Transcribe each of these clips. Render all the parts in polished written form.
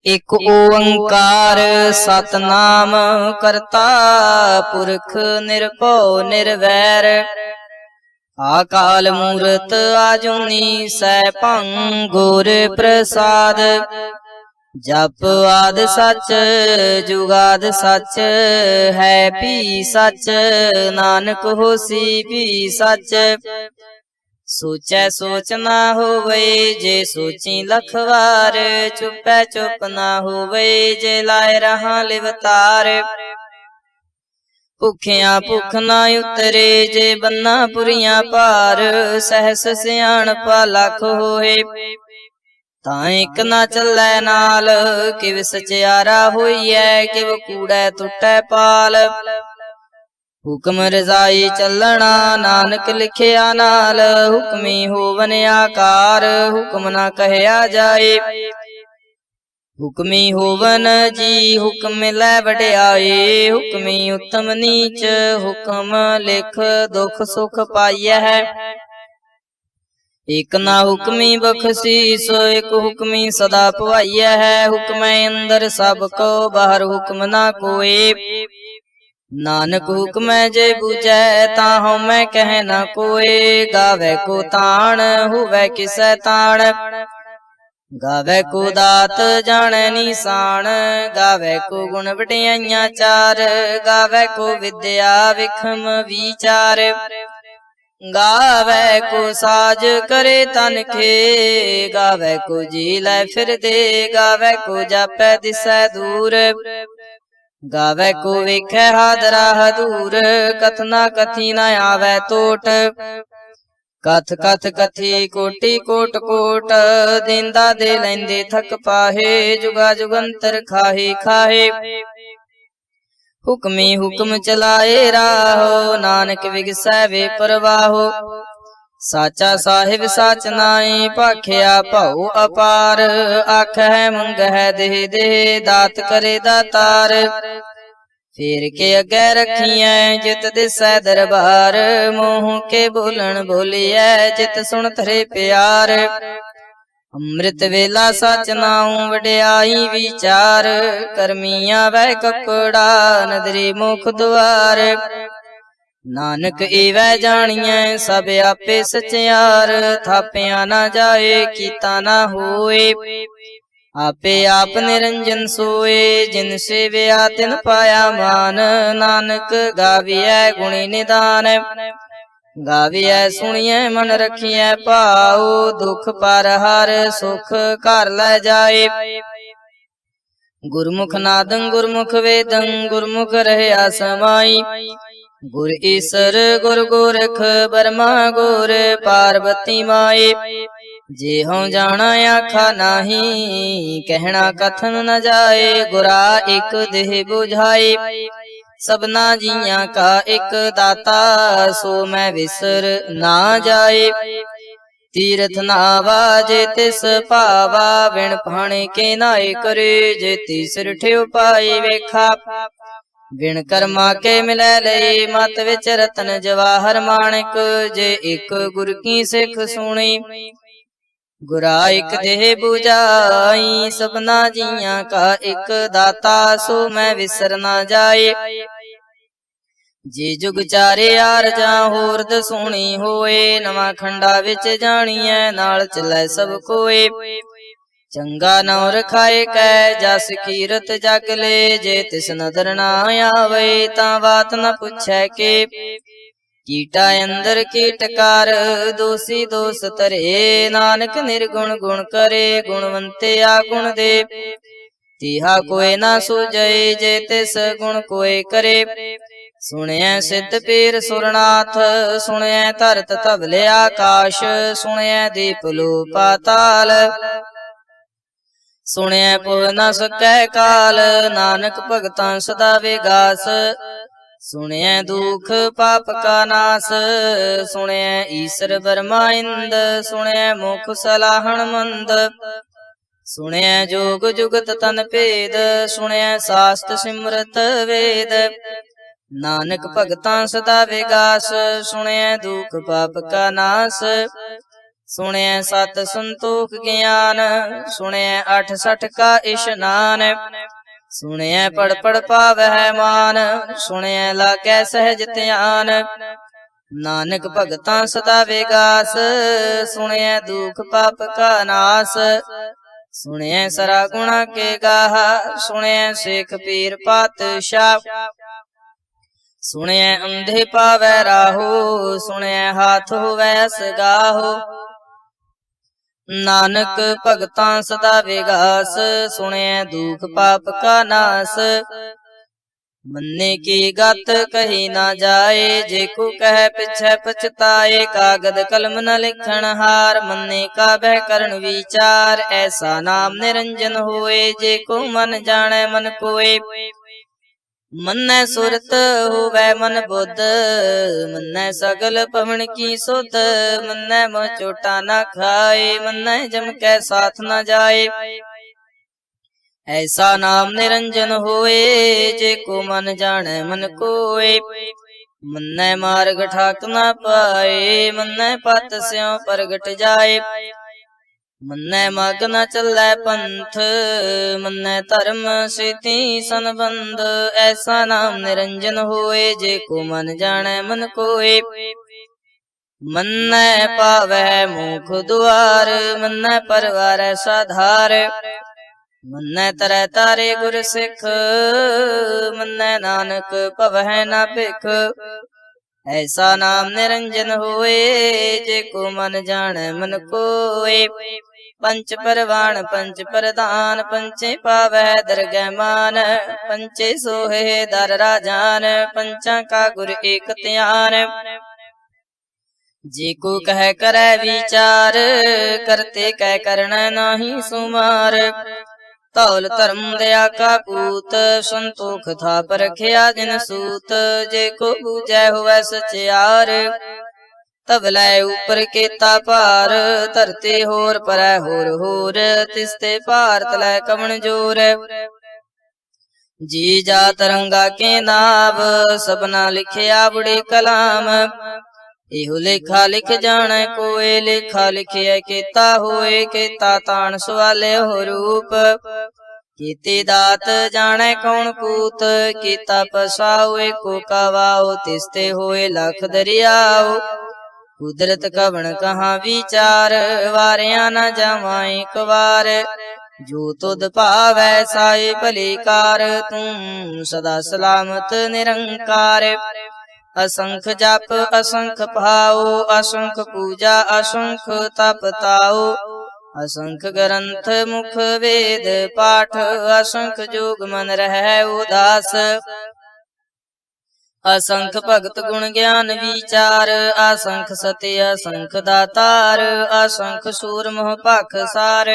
एक ओंकार सतनाम करता पुरख निरभउ निर्वैर। आकाल मूरत आजुनी सैभं गुर प्रसाद। जप आद सच जुगाद सच है भी सच। नानक होसी भी सच। सोचै सोच ना होवे जे सोची लख वार। चुपै चुप ना होवे जे लाए रहा लिवतार। भुखिया भुख ना उतरे जे बन्ना पुरिया पार। सहस सियाणपा लख होए तां एक ना चलै नाल। किव सचियारा होइए किव कूड़ै टुटै पाल। हुक्म रजाई चलना नानक लिखिया नाल। हुक्मी होवन आकार हुक्म ना कहया जाए। हुक्मी होवन जी हुक्म लै वड्याई। हुक्मी उत्तम नीच हुक्म लिख दुख सुख पाइय है। एक ना हुक्मी बख्शीस एक हुक्मी सदा पवाइय है। हुक्म अंदर सब को बाहर हुक्म ना कोई। नानक हुक्म जे बूझै ताहु मैं कह ना कोय। गावे को ताण हुवै किसै ताण। गावे को दात जाने निशान। गावे को गुण वडियाइयां चार। गावे को विद्या विखम विचार। गावे को साज करे तन खे। गावे को जी लै फिर दे। गावे को जापै दिसै दूर। गावे को वेखै हादरा हदूर। कथना कथी न आवे तोट। कथ कथ कथी कोटि कोट कोट। देंदा दे लैंदे थक पाहे। जुगा जुगंतर खाहे खाहे। हुक्मी हुक्म चलाए राहो नानक विगसै वे परवाहो। साचा साहिब साच नाई भाखिया भऊ अपार। आखै मंगै देह देह दात करे दातार। फेर के अगे रखिए जित दिसै दरबार। मोह के बोलन बोलिए जित सुन थरे प्यार। अमृत वेला सच नाऊं वड्याई विचार। करमी आवे कपड़ा नदरी मुख द्वार। नानक एवै जानिए सब आपे सचियार। थापिया ना जाए कीता ना होए। आपे आप निरंजन सोए। जिन सेविया तिन पाया मान। नानक गाविए गुणी निदान। गाविए सुनिए मन रखिए पाओ। दुख पर हर सुख घर लै जाए। गुरमुख नादं गुरमुख वेदं गुरमुख रहया समाई। गुर ईसर गुर गोरख बरमा गुर पार्वती माए। जे हों जाना आखा नाही कहना कथन न जाए। गुरा एक देह बुझाए सबना जियां का एक दाता। सो मैं विसर ना जाए। तीरथ नावा जे तिस पावा। बिन पाणे के नाए करे जे तीसर ठेव पाए वेखा। बिन कर्मा के मिलै लई मत विच रतन जवाहर माणिक। जे एक गुर की सिख सुनी गुरा एक देह बुझाई। सबना जियां का एक दाता सो मैं विसर ना जाए। जे जुग चारे यार जा होरद सोनी होए। नवा खंडा विच जानिए नाल चलै सब कोए। चंगा नाम रखाए कै जस कीरत जग ले। जे तिस नदर ना आवे तां बात न पुछै के। कीटा अंदर कीटकार दोषी दोष तरे। नानक निर्गुण गुण करे गुणवंते आगुण दे। तिहा कोई ना सूझे जे तिस गुण कोई करे। सुनिए सिद्ध पीर सुरनाथ सुनिए धरत धवले आकाश। सुनिए दीप लो पाताल सुनिए पुह न सकै काल। नानक भगतां सदा विगास सुनिए दुख पाप का नास। सुनिए ईसर बर्मा इंद सुनिए मुख सलाहन मंद। सुनिए जोग जुगत तन भेद सुनिए शास्त्र सिमरत वेद। नानक भगतां सदा विगास सुनिए दुख पाप का नास। ਸੁਣਿਐ ਸਤ ਸੰਤੋਖ ਗਿਆਨ, ਸੁਣਿਐ 68 ਕਾ ਇਸ਼ਨਾਨ। ਸੁਣਿਐ ਪੜ ਪੜ ਪਾਵਹਿ ਮਾਨ, ਸੁਣਿਐ ਲਾਗੈ ਸਹਿਜ ਧਿਆਨ। ਨਾਨਕ ਭਗਤਾਂ ਸਦਾ ਵਿਗਾਸ, ਸੁਣਿਐ ਦੁਖ ਪਾਪ ਕਾ ਨਾਸ। ਸੁਣਿਐ ਸਰਾ ਗੁਣਾ ਕੇ ਗਾਹਾ, ਸੁਣਿਐ ਸੇਖ ਪੀਰ ਪਾਤਸ਼ਾਹ। ਸੁਣਿਐ ਅੰਧੇ ਪਾਵੈ ਰਾਹੋ, ਸੁਣਿਐ ਹਾਥ ਹੋਵੈ ਅਸਗਾਹੋ। ਨਾਨਕ ਭਗਤਾਂ ਸਦਾ ਵਿਗਾਸ, ਸੁਣਿਐ ਦੁਖ ਪਾਪ ਕਾ ਨਾਸ। ਮੰਨੇ ਕੀ ਗਤ ਕਹੀ ਨਾ ਜਾਏ, ਜੇ ਕੋ ਕਹਿ ਪਿਛੈ ਪਛਤਾਏ। ਕਾਗਦ ਕਲਮ ਨ ਲਿਖਣ ਹਾਰ, ਮੰਨੇ ਕਾ ਬਹਿ ਕਰਨ ਵਿਚਾਰ। ਐਸਾ ਨਾਮ ਨਿਰੰਜਨ ਹੋਏ, ਜੇ ਕੋ ਮਨ ਜਾਣੈ ਮਨ ਕੋਏ। ਮੰਨੈ ਸੁਰਤ ਹੋਵੈ ਮਨ ਬੁੱਧ, ਮੰਨੈ ਸਗਲ ਪਵਨ ਕੀ ਸੁਧ। ਮੰਨੈ ਮੋਹ ਚੋਟਾ ਨਾ ਖਾਏ, ਮੰਨੈ ਜਮ ਕੈ ਸਾਥ ਨਾ ਜਾਏ। ਐਸਾ ਨਾਮ ਨਿਰੰਜਨ ਹੋਏ, ਜੇ ਕੋ ਮਨ ਜਾਣੈ ਮਨ ਕੋਏ। ਮੰਨੈ ਮਾਰਗ ਠਾਕ ਨਾ ਪਾਏ, ਮੰਨੈ ਪਤ ਸਿਉ ਪ੍ਰਗਟ ਜਾਏ। ਮੰਨੈ ਮਗ ਨ ਚੱਲੈ ਪੰਥ, ਮੰਨੈ ਧਰਮ ਸੇਤੀ ਸੰਬੰਧ। ਐਸਾ ਨਾਮ ਨਿਰੰਜਨ ਹੋਏ, ਜੇ ਕੋ ਮਨ ਜਾਣੈ ਮਨ ਕੋਏ। ਮੰਨੈ ਪਾਵੈ ਮੁਖ ਦੁਆਰ, ਮੰਨੈ ਪਰਵਾਰੈ ਸਾਧਾਰ। ਮੰਨੈ ਤਰੈ ਤਾਰੇ ਗੁਰ ਸਿੱਖ, ਮੰਨੈ ਨਾਨਕ ਭਵਹਿ ਨਾ ਭਿਖ। ਐਸਾ ਨਾਮ ਨਿਰੰਜਨ ਹੋਏ, ਜੇ ਕੋ ਮਨ ਜਾਣੈ ਮਨ ਕੋਏ। ਪੰਚ ਪਰਵਾਣ ਪੰਚ ਪ੍ਰਧਾਨ, ਪੰਚੇ ਪਾਵੈ ਦਰਗਹਿ ਮਾਨ। ਪੰਚੇ ਸੋਹੇ ਦਰ ਰਾਜਾਨ, ਪੰਚਾਂ ਕਾ ਗੁਰ ਏਕ ਧਿਆਨ। ਜੇ ਕੋ ਕਹਿ ਕਰੈ ਵਿਚਾਰ, ਕਰਤੇ ਕਹਿ ਕਰਣੈ ਨਾਹੀ ਸੁਮਾਰ। ਧੌਲ ਧਰਮ ਦਇਆ ਕਾ ਪੂਤ, ਸੰਤੋਖ ਥਾਪ ਰਖਿਆ ਜਿਨ ਸੂਤ। ਜੇ ਕੋ ਬੂਝੈ ਹੋਵੈ ਸਚਿਆਰ, ਤਬਲੇ ਉਪਰ ਕੀਤਾ ਭਾਰ। ਧਰਤੀ ਹੋਰ ਪਰੈ ਹੋਰ ਹੋਰ, ਤਿਸਤੇ ਭਾਰ ਤਲੈ ਕਵਣ ਜੋਰ। ਜੀ ਜਾ ਤਰੰਗਾ ਕੇ ਨਾਵ, ਸਭਨਾ ਲਿਖਿਆ ਬੁੜੀ ਕਲਾਮ। ਇਹੋ ਲੇਖਾ ਲਿਖ ਜਾਣੈ ਕੋਏ, ਲੇਖਾ ਲਿਖਿਐ ਕੀਤਾ ਹੋਏ। ਕੀਤਾ ਤਾਣ ਸਵਾਲਿਓ ਰੂਪ, ਕੀਤੀ ਦਾਤ ਜਾਣੈ ਕੌਣ ਕੂਤ। ਕੀਤਾ ਪਸਾਉ ਏਕੋ ਕਵਾਉ, ਤਿਸਤੇ ਹੋਏ ਲਖ ਦਰਿਆਉ। ਕੁਦਰਤ ਕਵਣ ਕਹਾਂ ਵਿਚਾਰ, ਵਾਰਿਆ ਨਾ ਜਾਵਾਂ ਇੱਕ ਵਾਰ। ਜੋ ਤੁਧ ਭਾਵੈ ਸਾਈ ਭਲੀ ਕਾਰ, ਤੂੰ ਸਦਾ ਸਲਾਮਤ ਨਿਰੰਕਾਰ। ਅਸੰਖ ਜਪ ਅਸੰਖ ਭਾਉ, ਅਸੰਖ ਪੂਜਾ ਅਸੰਖ ਤਪ ਤਾਉ। ਅਸੰਖ ਗ੍ਰੰਥ ਮੁਖ ਵੇਦ ਪਾਠ, ਅਸੰਖ ਜੋਗ ਮਨ ਰਹਿ ਉਦਾਸ। ਅਸੰਖ ਭਗਤ ਗੁਣ ਗਿਆਨ ਵਿਚਾਰ, ਅਸੰਖ ਸਤਿ ਅਸੰਖ ਦਾਤਾਰ। ਅਸੰਖ ਸੂਰ ਮੋਹ ਭਖ ਸਾਰ,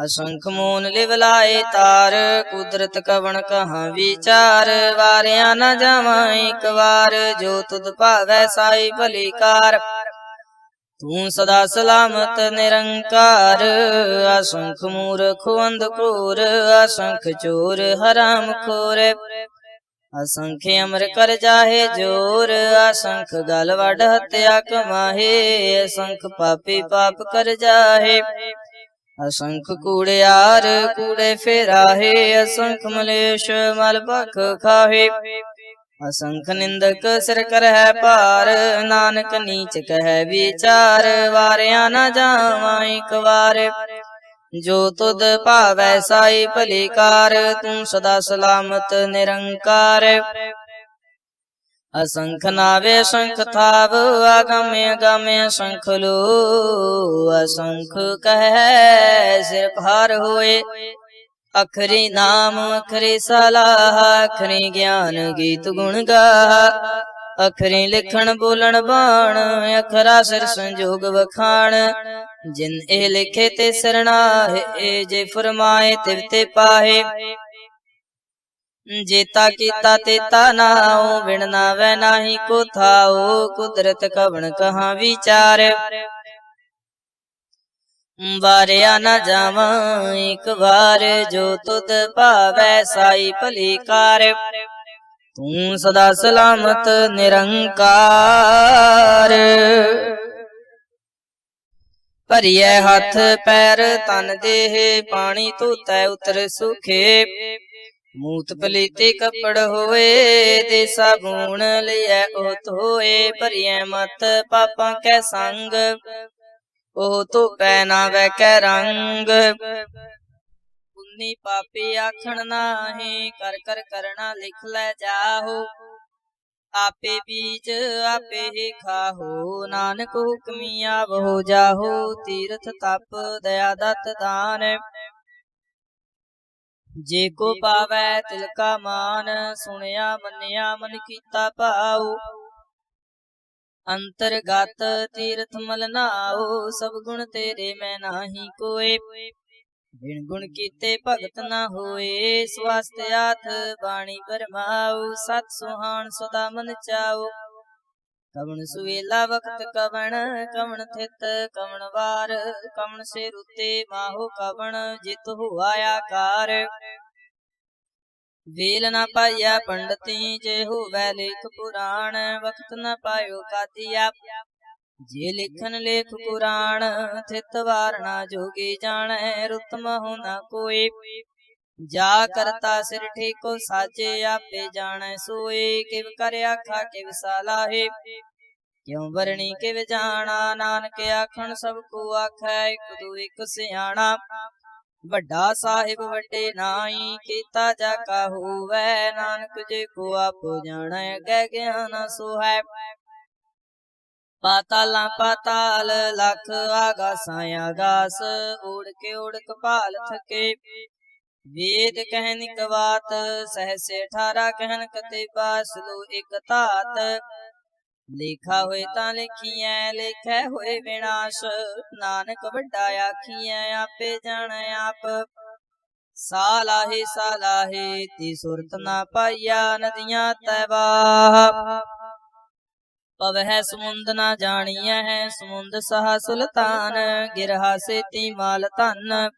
ਅਸੰਖ ਮੋਨ ਲਿਵ ਲਾਏ ਤਾਰ। ਕੁਦਰਤ ਕਵਣ ਕਹਾਂ ਵਿਚਾਰ, ਵਾਰਿਆ ਨਾ ਜਾਵਾਂ ਇੱਕ ਵਾਰ। ਜੋ ਤੁਧ ਭਾਵੈ ਸਾਈ ਭਲੀ ਕਾਰ, ਤੂੰ ਸਦਾ ਸਲਾਮਤ ਨਿਰੰਕਾਰ। ਅਸੰਖ ਮੂਰਖ ਅੰਧ ਘੋਰ, ਅਸੰਖ ਚੋਰ ਹਰਾਮ ਖੋਰ। ਅਸੰਖ ਅਮਰ ਕਰ ਜਾਹੇ ਜੋਰ, ਅਸੰਖ ਗਲ ਵੱਡ ਹੱਤਿਆ ਕਮਾਹੇ। ਅਸੰਖ ਪਾਪੀ ਪਾਪ ਕਰ ਜਾਹੇ, ਅਸੰਖ ਕੂੜਿਆਰ ਕੂੜੇ ਫੇਰਾਹੇ। ਅਸੰਖ ਮਲੇਸ਼ ਮਲ ਭਖ ਖਾਹੇ, ਅਸੰਖ ਨਿੰਦਕ ਸਿਰ ਕਰਹਿ ਭਾਰ। ਨਾਨਕ ਨੀਚ ਕਹਿ ਵਿਚਾਰ, ਵਾਰਿਆ ਨਾ ਜਾਵਾਂ ਇੱਕ ਵਾਰ। ਜੋ ਤੁਧ ਭਾਵੈ ਸਾਈ ਭਲੀ ਕਾਰ, ਤੂੰ ਸਦਾ ਸਲਾਮਤ ਨਿਰੰਕਾਰ। ਅਸੰਖ ਨਾਵੇ ਅਸੰਖ ਥਾਵ, ਆਗਮਿ ਅਗਮਿ ਅਸੰਖ ਲੋ। ਅਸੰਖ ਕਹਿ ਸਿਰ ਭਾਰ ਹੋਏ, ਅਖਰੀ ਨਾਮ ਅਖਰੀ ਸਲਾਹ। ਅਖਰੀ ਗਿਆਨ ਗੀਤ ਗੁਣ ਗਾਹ, ਅਖਰੀ ਲਿਖਣ ਬੋਲਣ ਬਾਣ। ਅਖਰਾ ਸਿਰ ਸੰਜੋਗ ਵਖਾਣ, ਜਿਨ ਇਹ ਲਿਖੇ ਤੇ ਸਰਣਾਹੇ। ਜੇ ਫਰਮਾਏ ਤਿਵ ਤੇ ਪਾਹੇ, ਜੇਤਾ ਕੀਤਾ ਤੇਤਾ ਨਾਉ। ਵਿਣ ਨਾਵੈ ਨਾਹੀ ਕੋ ਥਾਉ, ਕੁਦਰਤ ਕਵਣ ਕਹਾਂ ਵਿਚਾਰ। ਵਾਰਿਆ ਨਾ ਜਾਵਾਂ ਇੱਕ ਵਾਰ, ਜੋ ਤੁਧ ਭਾਵੈ ਸਾਈ ਭਲੀ ਕਾਰ। ਤੂੰ ਸਦਾ ਸਲਾਮਤ ਨਿਰੰਕਾਰ। ਭਰੀਐ ਹੱਥ ਪੈਰ ਤਨ ਦੇਹ, ਪਾਣੀ ਧੋਤੈ ਉਤਰ ਸੁਖੇ। ਮੂਤ ਪਲੀਤੇ ਕੱਪੜ ਹੋਏ, ਦੇ ਸਾਬੂਣ ਲਿਐ ਉਹ ਧੋਏ। ਭਰੀਐ ਮਤ ਪਾਪਾਂ ਕੈ ਸੰਗ, ਉਹ ਧੋਪੈ ਨਾ ਵੈ ਕੈ ਰੰਗ। ਪੁੰਨੀ ਪਾਪੀ ਆਖਣ ਨਾਹੀਂ, ਕਰ ਕਰ ਕਰਣਾ ਲਿਖ ਲੈ ਜਾਹੋ। ਆਪੇ ਬੀਜ ਆਪੇ ਹੀ ਖਾਹੋ, ਨਾਨਕ ਹੁਕਮੀ ਆਵੋ ਜਾਹੋ। ਤੀਰਥ ਤਪ ਦਇਆ ਦਤ ਦਾਨ, ਜੇ ਕੋ ਪਾਵੈ ਤਿਲ ਕਾ ਮਾਨ। ਸੁਣਿਆ ਮੰਨਿਆ ਮਨ ਕੀਤਾ ਭਾਉ, ਅੰਤਰਗਤ ਤੀਰਥ ਮਲ ਨਾਉ। ਸਭ ਗੁਣ ਤੇਰੇ ਮੈਂ ਨਾਹੀ ਕੋਏ, ਬਿਨ ਗੁਣ ਕੀਤੇ ਭਗਤ ਨਾ ਹੋਏ। ਸਵਾਸਤਿ ਆਥ ਬਾਣੀ ਭਰਮਾਉ, ਸਤ ਸੁਹਾਣ ਸਦਾ ਮਨ ਚਾਉ। ਕਵਣ ਸੁਵੇਲਾ ਵਖਤ ਕਵਣ, ਕਵਣ ਥਿਤ ਕਵਣ ਵਾਰ। ਕਵਣ ਸੇ ਰੁੱਤੇ ਮਾਹੋ ਕਵਣ, ਜਿਤ ਹੋਆ ਆਕਾਰ। ਵੇਲ ਨਾ ਪਾਈਆ ਪੰਡਤੀ, ਜੇ ਹੋਵੈ ਲੇਖ ਪੁਰਾਣ। ਵਖਤ ਨਾ ਪਾਇਓ ਕਾਦੀਆ, ਜੇ ਲਿਖਨ ਲੇਖ ਪੁਰਾਣ। ਥਿਤ ਵਾਰ ਨਾ ਜੋਗੀ ਜਾਣੈ, ਰੁੱਤ ਮਹੁ ਨਾ ਕੋਇ। ਜਾ ਕਰਤਾ ਸਿਰ ਠੀਕੋ ਸਾਜੇ, ਆਪੇ ਜਾਣੈ ਸੋਏ। ਕਿਵ ਕਰ ਆਖਾ ਕਿਵ ਸਾਲਾਹੇ, ਕਿਉ ਵਰਣੀ ਕਿਵ ਜਾਣਾ। ਨਾਨਕ ਆਖਣ ਸਭ ਕੋ ਆਖੈ, ਇਕ ਦੂ ਇਕ ਸਿਆਣਾ। ਵੱਡਾ ਸਾਹਿਬ ਵੱਡੇ ਨਾਈ, ਕੀਤਾ ਜਾ ਕਾ ਹੋਵੈ। ਨਾਨਕ ਜੇ ਕੋ ਆਪੋ ਜਾਣੈ, ਗਹਿ ਗਿਆਨ ਸੋ ਹੈ। ਪਾਤਾਲਾਂ ਪਾਤਾਲ ਲਖ, ਆਗਾਸਾਂ ਆਗਾਸ। ਓੜ ਕੇ ਓੜ ਕਪਾਲ ਥਕੇ, ਵੇਦ ਕਹਿਨ ਇਕ ਬਾਤ। ਸਹਸੇ 18 ਕਹਿਨ ਕਤੇਬਾ, ਸਲੋ ਇਕ ਧਾਤ। ਲੇਖਾ ਹੋਏ ਤਾਂ ਲਿਖੀਐ, ਲੇਖੈ ਹੋਏ ਵਿਨਾਸ਼। ਨਾਨਕ ਵੱਡਾ ਆਖੀਐ, ਆਪੇ ਜਾਣੈ ਆਪ। ਸਾਲਾਹੇ ਸਾਲਾਹੇ ਤੀ ਸੁਰਤ ਨਾ ਪਾਈਆ, ਨਦੀਆਂ ਤੈ ਬਾਹ। ਪਵਹਿ ਸਮੁੰਦ ਨਾ ਜਾਣੀਐ, ਸਮੁੰਦ ਸਹਾ ਸੁਲਤਾਨ। ਗਿਰਹਾ ਸੇਤੀ ਮਾਲ ਧਨ,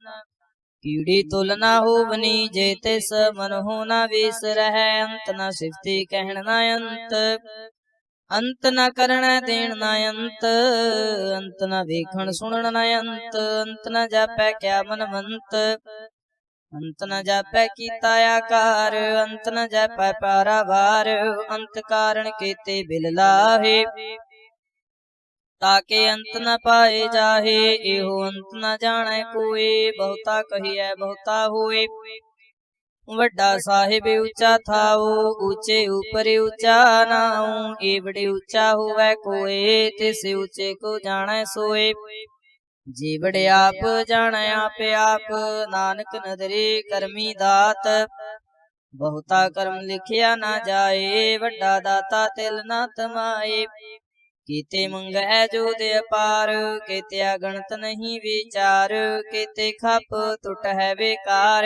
ਕੀੜੀ ਤੁਲ ਨਾ ਹੋਵਨੀ। ਜੇ ਤਿਸ ਮਨਹੁ ਨਾ ਵੀਸਰਹਿ, ਅੰਤ ਨਾ ਸਿਫਤੀ ਕਹਿਣ ਨਾ ਅੰਤ। ਅੰਤ ਨਾ ਕਰਣੈ ਦੇਣ ਨਾ ਅੰਤ, ਅੰਤ ਨਾ ਵੇਖਣ ਸੁਣਨ ਨਾ ਅੰਤ। ਅੰਤ ਨਾ ਜਾਪੈ ਕਿਆ ਮਨਵੰਤ, ਅੰਤ ਨ ਜਾਪੈ ਕੀਤਾ ਆਕਾਰ। ਅੰਤ ਨ ਜਾਪੈ ਪਾਰਾਵਾਰ, ਅੰਤ ਕਾਰਣ ਕੀਤੇ ਬਿਲ ਲਾਹੇ। ਤਾਕੇ ਅੰਤ ਨ ਪਾਏ ਜਾਹੇ, ਇਹੋ ਅੰਤ ਨ ਜਾਣੈ ਕੋਏ। ਬਹੁਤਾ ਕਹੀਐ ਬਹੁਤਾ ਹੋਏ, ਵੱਡਾ ਸਾਹਿਬ ਉੱਚਾ ਥਾਉ। ਉੱਚੇ ਉਪਰ ਉੱਚਾ ਨਾਉ, ਏਵੜੇ ਉੱਚਾ ਹੋਵੈ ਕੋਏ। ਤਿਸ ਉੱਚੇ ਕੋ ਜਾਣੈ ਸੋਏ, ਜੀਵੜ ਆਪ ਜਾਣੈ ਆਪ ਆਪ। ਨਾਨਕ ਨਦਰੀ ਕਰਮੀ ਦਾਤ, ਬਹੁਤਾ ਕਰਮ ਲਿਖਿਆ ਨਾ ਜਾਏ। ਵੱਡਾ ਦਾਤਾ ਤਿਲ ਨਾ ਤਮਾਏ, ਕੀਤੇ ਮੰਗੈ ਜੋਦ ਅਪਾਰ। ਕੀਤਿਆ ਗਣਤ ਨਹੀਂ ਵਿਚਾਰ, ਕੀਤੇ ਖਪ ਟੁੱਟ ਹੈ ਬੇਕਾਰ।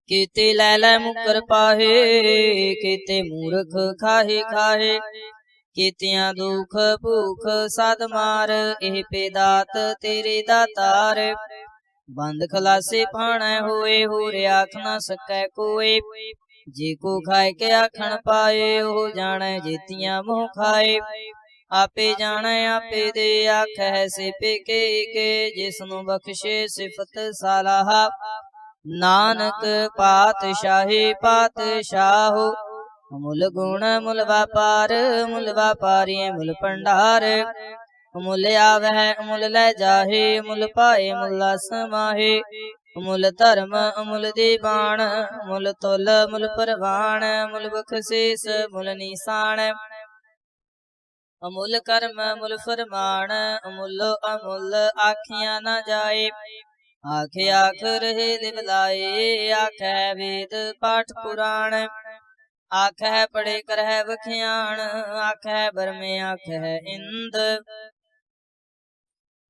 ਕੀਤੇ ਲੈ ਲੈ ਮੁਕਰ ਪਾਹੇ, ਕੀਤੇ ਮੂਰਖ ਖਾਹੇ ਖਾਹੇ। ਕੀਤਿਆਂ ਦੁਖ ਭੂਖ ਸਦ ਮਾਰ, ਇਹ ਪੇ ਦਾਤ ਤੇਰੇ ਦਾਤਾਰ। ਬੰਦ ਖਲਾਸੇ ਭਾਣੈ ਹੋਏ, ਹੋਰ ਆਖ ਨਾ ਸਕੈ ਕੋਏ। ਜੇ ਕੋ ਖਾਏ ਕੇ ਆਖਣ ਪਾਏ, ਉਹ ਜਾਣੈ ਜੇਤੀਆਂ ਮੋਹ ਖਾਏ। ਆਪੇ ਜਾਣੈ ਆਪੇ ਦੇ, ਆਖੈ ਸੇਪੇ ਕੇ ਕੇ। ਜਿਸਨੂੰ ਬਖਸ਼ੇ ਸਿਫਤ ਸਾਲਾਹਾ, ਨਾਨਕ ਪਾਤਸ਼ਾਹੀ ਪਾਤਸ਼ਾਹੋ। ਮੁਲ ਗੁਣ ਮੁਲ ਵਾਪਾਰ, ਮੁਲ ਵਾਪਾਰੀਐ ਮੁਲ ਭੰਡਾਰ। ਮੁਲ ਆਵਹਿ ਮੁਲ ਲੈ ਜਾਹੇ, ਮੁਲ ਪਾਏ ਮੁਲ ਸਮਾਹੇ। ਮੁਲ ਧਰਮ ਮੁਲ ਦੀਵਾਨ, ਮੁਲ ਤੁਲ ਮੁਲ ਪ੍ਰਵਾਨ। ਮੁਲ ਬਖਸ਼ੀਸ ਮੁਲ ਨੀਸਾਨ, ਅਮੁੱਲ ਕਰਮ ਮੁਲ ਫਰਮਾਨ। ਅਮੁੱਲ ਅਮੁੱਲ ਆਖਿਆ ਨਾ ਜਾਏ, ਆਖ ਆਖ ਰਹੇ ਲਿਵ ਲਾਏ। ਆਖੈ ਵੇਦ ਪਾਠ ਪੁਰਾਣ, ਆਖੈ ਪੜੇ ਕਰਹਿ ਵਖਿਆਣ। ਆਖੈ ਬਰਮੇ ਆਖੈ ਇੰਦ,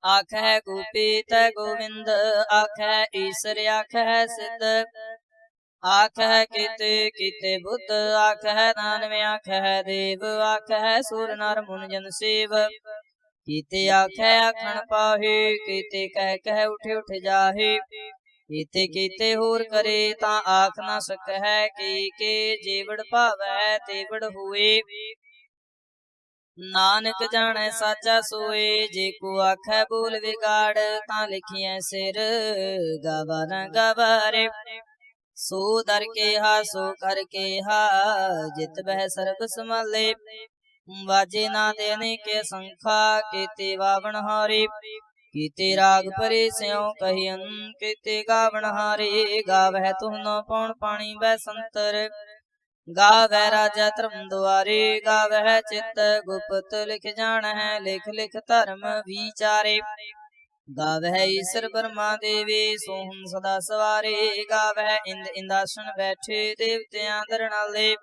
ਆਖੈ ਗੋਪੀ ਤੈ ਗੋਵਿੰਦ। ਆਖੈ ਈਸਰ ਆਖੈ ਸਿੱਧ, ਆਖੈ ਕੀਤੇ ਕੀਤੇ ਬੁੱਧ। ਆਖੈ ਨਾਨਵੇਂ ਆਖੈ ਦੇਵ, ਆਖੈ ਸੂਰ ਨਰ ਮੁਨ ਜਨ ਸੇਵ। ਕੀਤੇ ਆਖੈ ਆਖਣ ਪਾਹੇ, ਕੀਤੇ ਕਹਿ ਕਹਿ ਉਠ ਉਠ ਜਾਹੇ। ਕੀਤੇ ਕੀਤੇ ਹੋਰ ਕਰੇ, ਤਾਂ ਆਖ ਨਾ ਸਕੈ। ਕੀ ਕੇ ਜੇਵੜ ਭਾਵੈ ਤੇਵੜ ਹੋਏ, ਨਾਨਕ ਜਾਣੈ ਸਾਚਾ ਸੋਏ, ਜੇ ਕੋ ਆਖੈ ਬੋਲ ਵਿਗਾੜ, ਤਾਂ ਲਿਖੀਐ ਸਿਰ ਗਾਵਾ ਨ ਗਵਾਰੇ। ਸੋ ਦਰ ਕੇਹਾ ਸੋ ਕਰ ਕੇਹਾ, ਜਿਤ ਬਹਿ ਸਰਬ ਸਮਾਲੇ। ਵਾਜੇ ਨਾਦ ਅਨੇਕ ਸੰਖਾ, ਕੀਤੇ ਵਾਵਣ ਹਾਰੇ। ਕੀਤੇ ਰਾਗ ਭਰੇ ਸਿਉ ਕਹੀਅਨ, ਕੀਤੇ ਗਾਵਣ ਹਾਰੇ। ਗਾਵਹਿ ਤੁਹਨੋ ਪੌਣ ਪਾਣੀ ਬੈਸੰਤਰ, ਗਾਵੈ ਰਾਜਾ ਧਰਮ ਦੁਆਰੇ। ਗਾਵਹਿ ਚਿਤ ਗੁਪਤ ਲਿਖ ਜਾਣਹਿ, ਲਿਖ ਲਿਖ ਧਰਮ ਵਿਚਾਰੇ। ਗਾਵਹਿ ਈਸਰ ਬਰਮਾ ਦੇਵੇ, ਸੋਹੰ ਸਦਾ ਸਵਾਰੇ। ਗਾਵਹਿ ਇੰਦ ਇੰਦਾਸਨ ਬੈਠੇ, ਦੇਵਤਿਆਂ ਦਰਨਾਲੇ।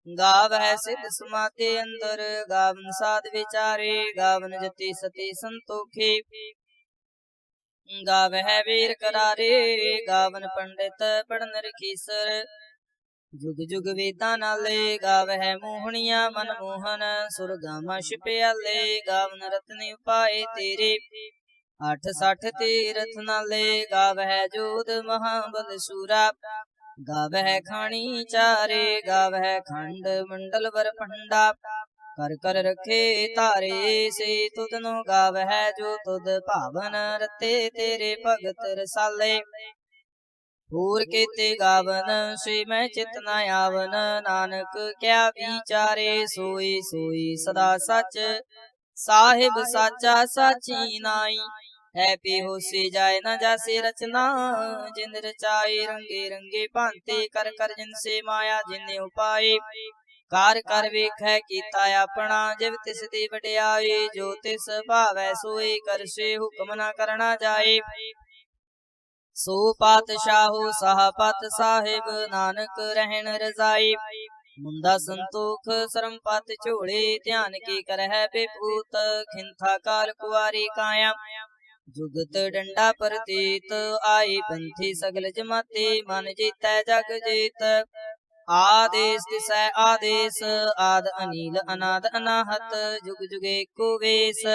ਗਾਵਹਿ ਸਿਧ ਸਮਾਧੀ ਅੰਦਰ, ਗਾਵਨ ਸਾਧ ਵਿਚਾਰੇ। ਗਾਵਨ ਜਤੀ ਸਤੀ ਸੰਤੋਖੀ, ਗਾਵਹਿ ਵੀਰ ਕਰਾਰੇ। ਗਾਵਨ ਪੰਡਿਤ ਪੜਨ ਰਖੀਸਰ, ਜੁਗ ਜੁਗ ਵੇਦਾਂ ਨਾਲੇ। ਗਾਵਹਿ ਮੋਹਣੀਆਂ ਮਨ ਮੋਹਨ, ਸੁਰਗਾਮਾ ਛਿਪਿਆਲੇ। ਗਾਵਨ ਰਤਨ ਉਪਾਏ ਤੇਰੇ, 8 ਤੀਰਥ ਨਾਲੇ। ਗਾਵਹਿ ਜੋਧ ਮਹਾਬਲ ਸੂਰਾ, ਗਾਵਹਿ ਖਾਣੀ ਚਾਰੇ। ਗਾਵਹਿ ਖੰਡ ਮੰਡਲ ਵਰ ਪੰਡਾ, ਕਰ ਕਰ ਰਖੇ ਧਾਰੇ। ਸੇ ਤੁਧਨੋ ਗਾਵਹਿ ਜੋ ਤੁਧ ਭਾਵਨ, ਰਤੇ ਤੇਰੇ ਭਗਤ ਰਸਾਲੇ। ਹੋਰ ਕੀਤੇ ਗਾਵਨ, ਸੇ ਮੈਂ ਚਿਤ ਨ ਆਵਨ। ਨਾਨਕ ਕਿਆ ਵਿਚਾਰੇ, ਸੋਈ ਸੋਈ ਸਦਾ ਸੱਚ। ਸਾਹਿਬ ਸਾਚਾ ਸਾਚੀ ਨਾਈ, ਹੈ ਪੀ ਹੋਸੀ ਜਾਏ ਨ ਜਾਸੀ ਰਚਨਾ। ਜਿਨ ਰਚਾਏ ਰੰਗੇ ਰੰਗੇ ਭਾਂਤੇ, ਕਰ ਕਰ ਜਿਨ ਸੇ ਮਾਇਆ ਜਿਨ ਉਪਾਏ। ਕਾਰ ਕਰ ਵੇਖੈ ਕੀਤਾ ਆਪਣਾ, ਜਿਵ ਤਿਸ ਦੀ ਵਡਿਆਈ। ਜੋ ਤਿਸ ਭਾਵੈ ਸੋਈ ਕਰਸੇ, ਹੁਕਮ ਨ ਕਰਨਾ ਜਾਏ। ਸੋ ਪਾਤਸ਼ਾਹੋ ਸਾਹਪਤ ਸਾਹਿਬ, ਨਾਨਕ ਰਹਿਣ ਰਜ਼ਾਈ। ਮੁੰਦਾ ਸੰਤੋਖ ਸਰਮ ਪਤ ਝੋਲੇ, ਧਿਆਨ ਕੀ ਕਰਹਿ ਬੇਪੂਤ। ਖਿੰਥਾ ਕਾਲ ਕੁਆਰੀ ਕਾਇਆ, ਜੁਗਤ ਡੰਡਾ ਪ੍ਰਤੀਤ। ਆਈ ਪੰਥੀ ਸਗਲ ਜਮਾਤੀ, ਮਨ ਜੀਤੈ ਜਗ ਜੀਤ। ਆਦੇਸ ਤਿਸੈ ਆਦੇਸ, ਆਦ ਅਨੀਲ ਅਨਾਦ ਅਨਾਹਤ। ਜੁਗ ਜੁਗ ਏਕੋ ਵੇਸ,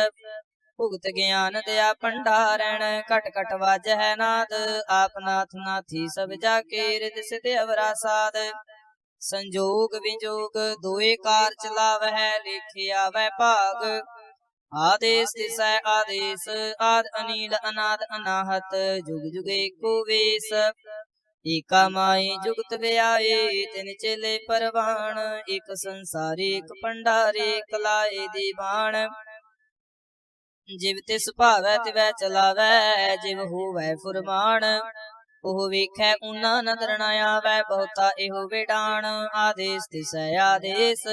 ਭੁਗਤ ਗਿਆਨ ਦਿਆ ਭੰਡਾਰਣ। ਘਟ ਘਟ ਵਾਜਹਿ ਨਾਦ, ਆਪ ਨਾਥ ਨਾਥੀ ਸਭ ਜਾ ਕੇ। ਰਿਦ ਸਿਧ ਅਵਰਾ ਸਾਧ, ਸੰਜੋਗ ਵਿਜੋਗ ਦੋਏ ਕਾਰ ਚਲਾਵਹਿ। ਲੇਖੇ ਆਵੈ ਭਾਗ, ਆਦੇਸ ਤਿਸੈ ਆਦੇਸ। ਆਦ ਅਨੀਲ ਅਨਾਦ ਅਨਾਹਤ, ਜੁਗ ਜੁਗ ਏਕੋ ਵੇਸ। ਏਕਾ ਮਾਈ ਜੁਗਤ ਵਿਆਏ, ਤਿਨ ਚੇਲੇ ਪਰਵਾਣ। ਇਕ ਸੰਸਾਰੀ ਇਕ ਭੰਡਾਰੇ, ਇਕ ਲਾਏ ਦੀਵਾਨ। ਜਿਵ ਤਿਸ ਭਾਵੈ ਤਿਵੈ ਚਲਾਵੈ, ਜਿਵ ਹੋਵੈ ਫੁਰਮਾਨ। ਉਹ ਵੇਖੈ ਊਨਾ ਨਦਰ ਨ ਆਵੈ, ਬਹੁਤਾ ਇਹੋ ਵਿਡਾਣ। ਆਦੇਸ ਤਿਸੈ ਆਦੇਸ,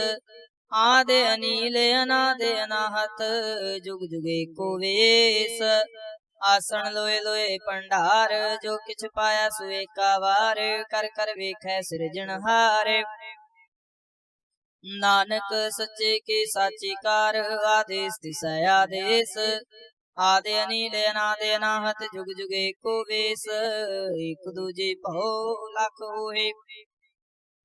ਆਦ ਅਨੀਲ ਅਨਾਦ ਅਨਾਹਤ। ਜੁਗ ਜੁਗ ਏਕੋ ਵੇਸ, ਆਸਣ ਲੋਏ ਲੋਏ ਭੰਡਾਰ। ਜੋ ਕਿਛ ਪਾਇਆ ਸੋ ਏਕਾ ਵਾਰ, ਕਰ ਕਰ ਵੇਖੈ ਸਿਰਜਣਹਾਰ। ਨਾਨਕ ਸੱਚੇ ਕੀ ਸਾਚੀ ਕਾਰ, ਆਦੇਸ ਤਿਸੈ ਆਦੇਸ। ਆਦ ਅਨੀਲ ਅਨਾਦ ਅਨਾਹਤ, ਜੁਗ ਜੁਗ ਏਕੋ ਵੇਸ। ਇਕ ਦੂਜੇ ਭਉ ਲਖ ਹੋਏ,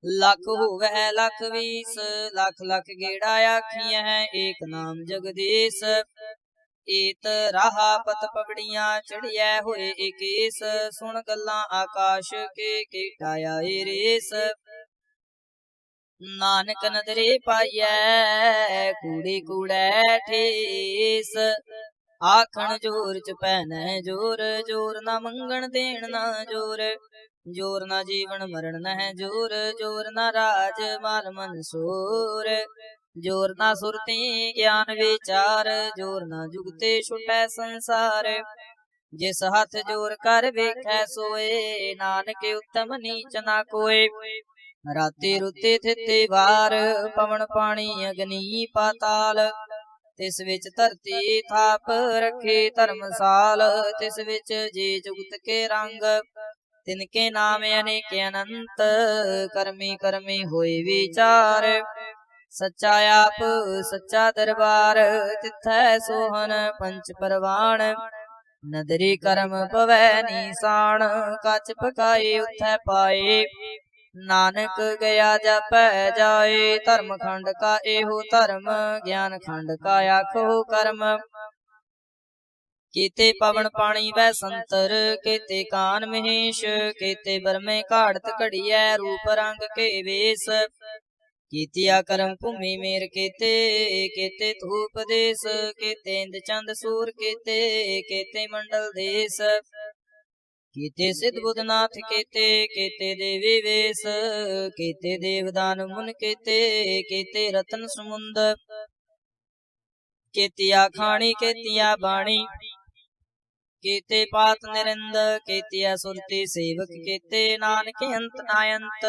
ਲਖ ਹੋਵੈ ਲਖ ਵੀਸ। ਲਖ ਲਖ ਗੇੜਾ ਆਖੀਐ, ਏਕ ਨਾਮ ਜਗਦੀਸ਼। ਏਤ ਰਾਹਾ ਪਤ ਪਗੜੀਆਂ, ਚੜੀਐ ਹੋਏ ਏਕੇਸ। ਸੁਣ ਗੱਲਾਂ ਆਕਾਸ਼ ਕੇ, ਕੇਟਾ ਆਏ ਰੇਸ। ਨਾਨਕ ਨਦਰੇ ਪਾਈਐ, ਕੂੜੇ ਕੂੜੈ ਠੇਸ। ਆਖਣ ਜੋਰ ਚ ਪੈਨੈ ਜੋਰ, ਜੋਰ ਨਾ ਮੰਗਣ ਦੇਣ ਨਾ ਜੋਰ। ਜੋਰ ਨਾ ਜੀਵਨ ਮਰਨ ਨਹਿ ਜੋਰ, ਜੋਰ ਨਾ ਰਾਜ ਮਾਲ ਮਨਸੂਰ। ਜੋਰ ਨਾ ਸੁਰਤੀ ਗਿਆਨ ਵਿਚਾਰ, ਜੋਰ ਨਾ ਜੁਗਤੇ ਛੁਟੈ ਸੰਸਾਰ। ਜਿਸ ਹੱਥ ਜੋਰ ਕਰ ਵੇਖੈ ਸੋਏ, ਨਾਨਕ ਉਤਮ ਨੀਚ ਨਾ ਕੋਏ। ਰਾਤੀ ਰੁੱਤੀ ਥਿੱਤੀ ਵਾਰ, ਪਵਨ ਪਾਣੀ ਅਗਨੀ ਪਾਤਾਲ। ਤਿਸ ਵਿੱਚ ਧਰਤੀ ਥਾਪ ਰੱਖੇ ਧਰਮਸਾਲ। ਤਿਸ ਵਿੱਚ ਜੀ ਜੁਗਤ ਕੇ ਰੰਗ, ਤਿਨਕੇ ਨਾਮ ਅਨੇਕ ਅਨੰਤ। ਕਰਮੀ ਕਰਮੀ ਹੋਏ ਵਿਚਾਰ, ਸੱਚਾ ਆਪ ਸੱਚਾ ਦਰਬਾਰ। ਤਿਥੈ ਸੋਹਨ ਪੰਚ ਪਰਵਾਣ, ਨਦਰੀ ਕਰਮ ਪਵੈ ਨੀਸਾਨ। ਕੱਚ ਪਕਾਏ ਉਥੈ ਪਾਏ, ਨਾਨਕ ਗਿਆ ਜਪੈ ਜਾਏ। ਧਰਮ ਖੰਡ ਕਾ ਇਹੋ ਧਰਮ, ਗਿਆਨ ਖੰਡ ਕਾ ਆਖੋ ਕਰਮ। ਕੀਤੇ ਪਵਨ ਪਾਣੀ ਵੈ ਸੰਤਰ, ਕੀਤੇ ਕਾਨ ਮਹੇਸ਼। ਕੀਤੇ ਬਰਮੇ ਘਾੜਤ ਘੜੀਐ, ਰੂਪ ਰੰਗ ਕੇ ਵੇਸ। कीतिया करम भूमि मेर केते केते धूप देश केते इंद चंद सूर केते मंडल देश केते सिद्ध बुधनाथ केते देवी वेश केते देवदान मुन केते रतन समुंद केतिया खाणी केतिया बाणी केते पात निरंद केतिया सुरती सेवक केते नानक अंत नायंत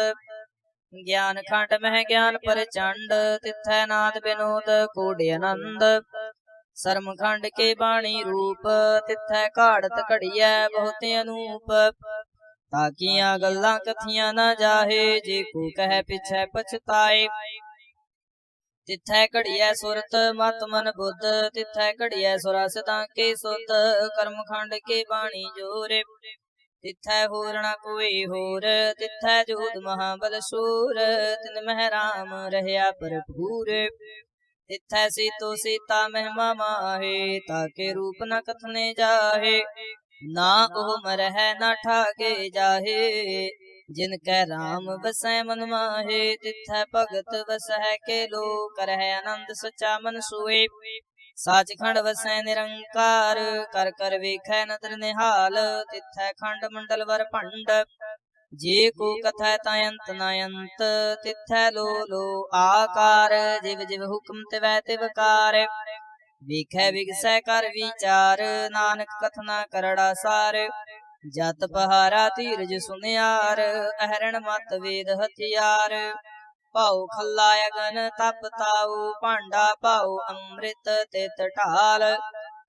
ज्ञान खंड मह ज्ञान प्रचंड तिथै नाद विनोद कोडि आनंद शर्म खंड के बाणी रूप तिथै काढ़त घड़िया बहुत अनूप ताकिया गल्लां कथियां न जाहे जे को कह पिछै पछताए तिथै घड़िया सुरत मत मन बुद्ध तिथै घड़िया सुरसदा के सुत कर्म खंड के बाणी जोरे तिथै होर न कोई होर तिथै जोध महाबल सूर तिन मह राम रहया भरपूर तिथै सीतो सीता महिमा माहे ताके रूप न कथने जाहे ना ओह मरह न ठागे जाहे जिन कै राम बसै मन माहे तिथै भगत बसह के लो करह आनंद सचा मन सोए साचखंड वसै निरंकार कर कर वेखै नदर निहाल तिथै खंड मंडल वर भंड जे को कथै तयंत नयंत तिथै लो आकार जिव जिव हुक्म तिवै तिवकार वेखै विगसै कर विचार नानक कथना करड़ा सार जत पहारा धीरज सुनियार अहरण मत वेद हथियार पाओ खल्ला अगन तप ताऊ भांडा पाओ अमृत तित ढाल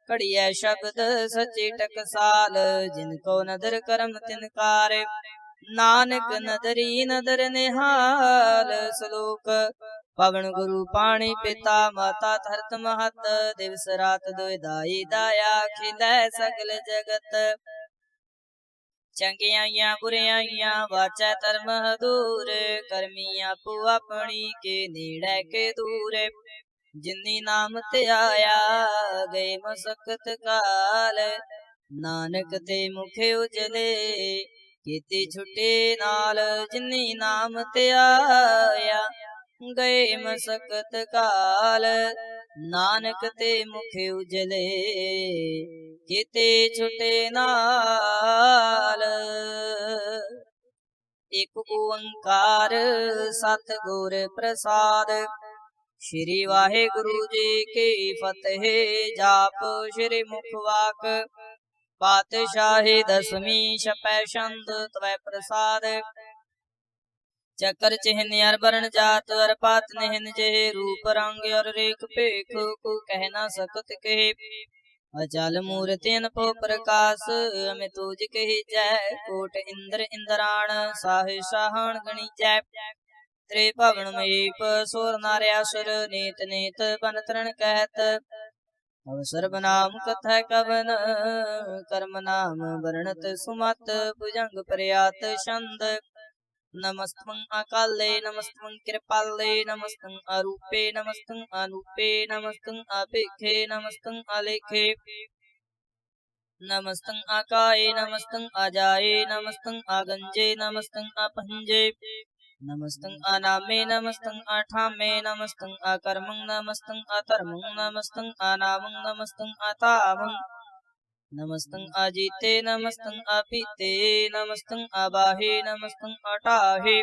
घड़िया शब्द सची टकसाल जिनको नदर करम तिनकार नानक नदरी नदर निहाल श्लोक पवन गुरु पाणी पिता माता धरत महत दिवस रात दुई दाया खिलै सगल जगत चंगियाइया बुरियाइया वाचा धर्म दूर करमी आपो अपनी के नेड़े के दूर जिन्नी नाम ते आया गए मसकत काल नानक ते मुखे उजले कीती छुटे नाल जिन्नी नाम ते आया गए मसकत काल नानक ते मुखे उजले कीते छुटे नाल एक ओंकार सतगुर प्रसाद श्री वाहिगुरु जी की फतेह जाप श्री मुखवाक पातशाही दसवीं छपै छंद त्वै प्रसाद चक्र चिन्ह अर वर्ण जात अर पात निहन जेह रूप रंग और रेख पेख को कह न सकत के अचल मूर्ति अनपो प्रकाश अमित तुझ कही जय कोट इंद्र इंद्राण साह साहण गणी जय त्रिभुवन महीप सुर नार असुर नीत नीत बन तरण कहत अवसर बनाम कथा कवन कर्म नाम वर्णत सुमत भुजंग प्रयात छंद नमस्तं अकाले नमस्तं कृपाले नमस्तं अरूपे नमस्तं अनूपे नमस्तं अभिखे नमस्तं अलेखे नमस्तं आकाये नमस्तं अजाये नमस्तं आगंजे नमस्तं अपहंजे नमस्तं अनामे नमस्तं अठामे नमस्तं अकर्मं नमस्तं अधर्मं नमस्तं अनामं नमस्तं अतामं नमस्तं अजीते नमस्तं अपीते नमस्तं अबाहे नमस्तं अटाहे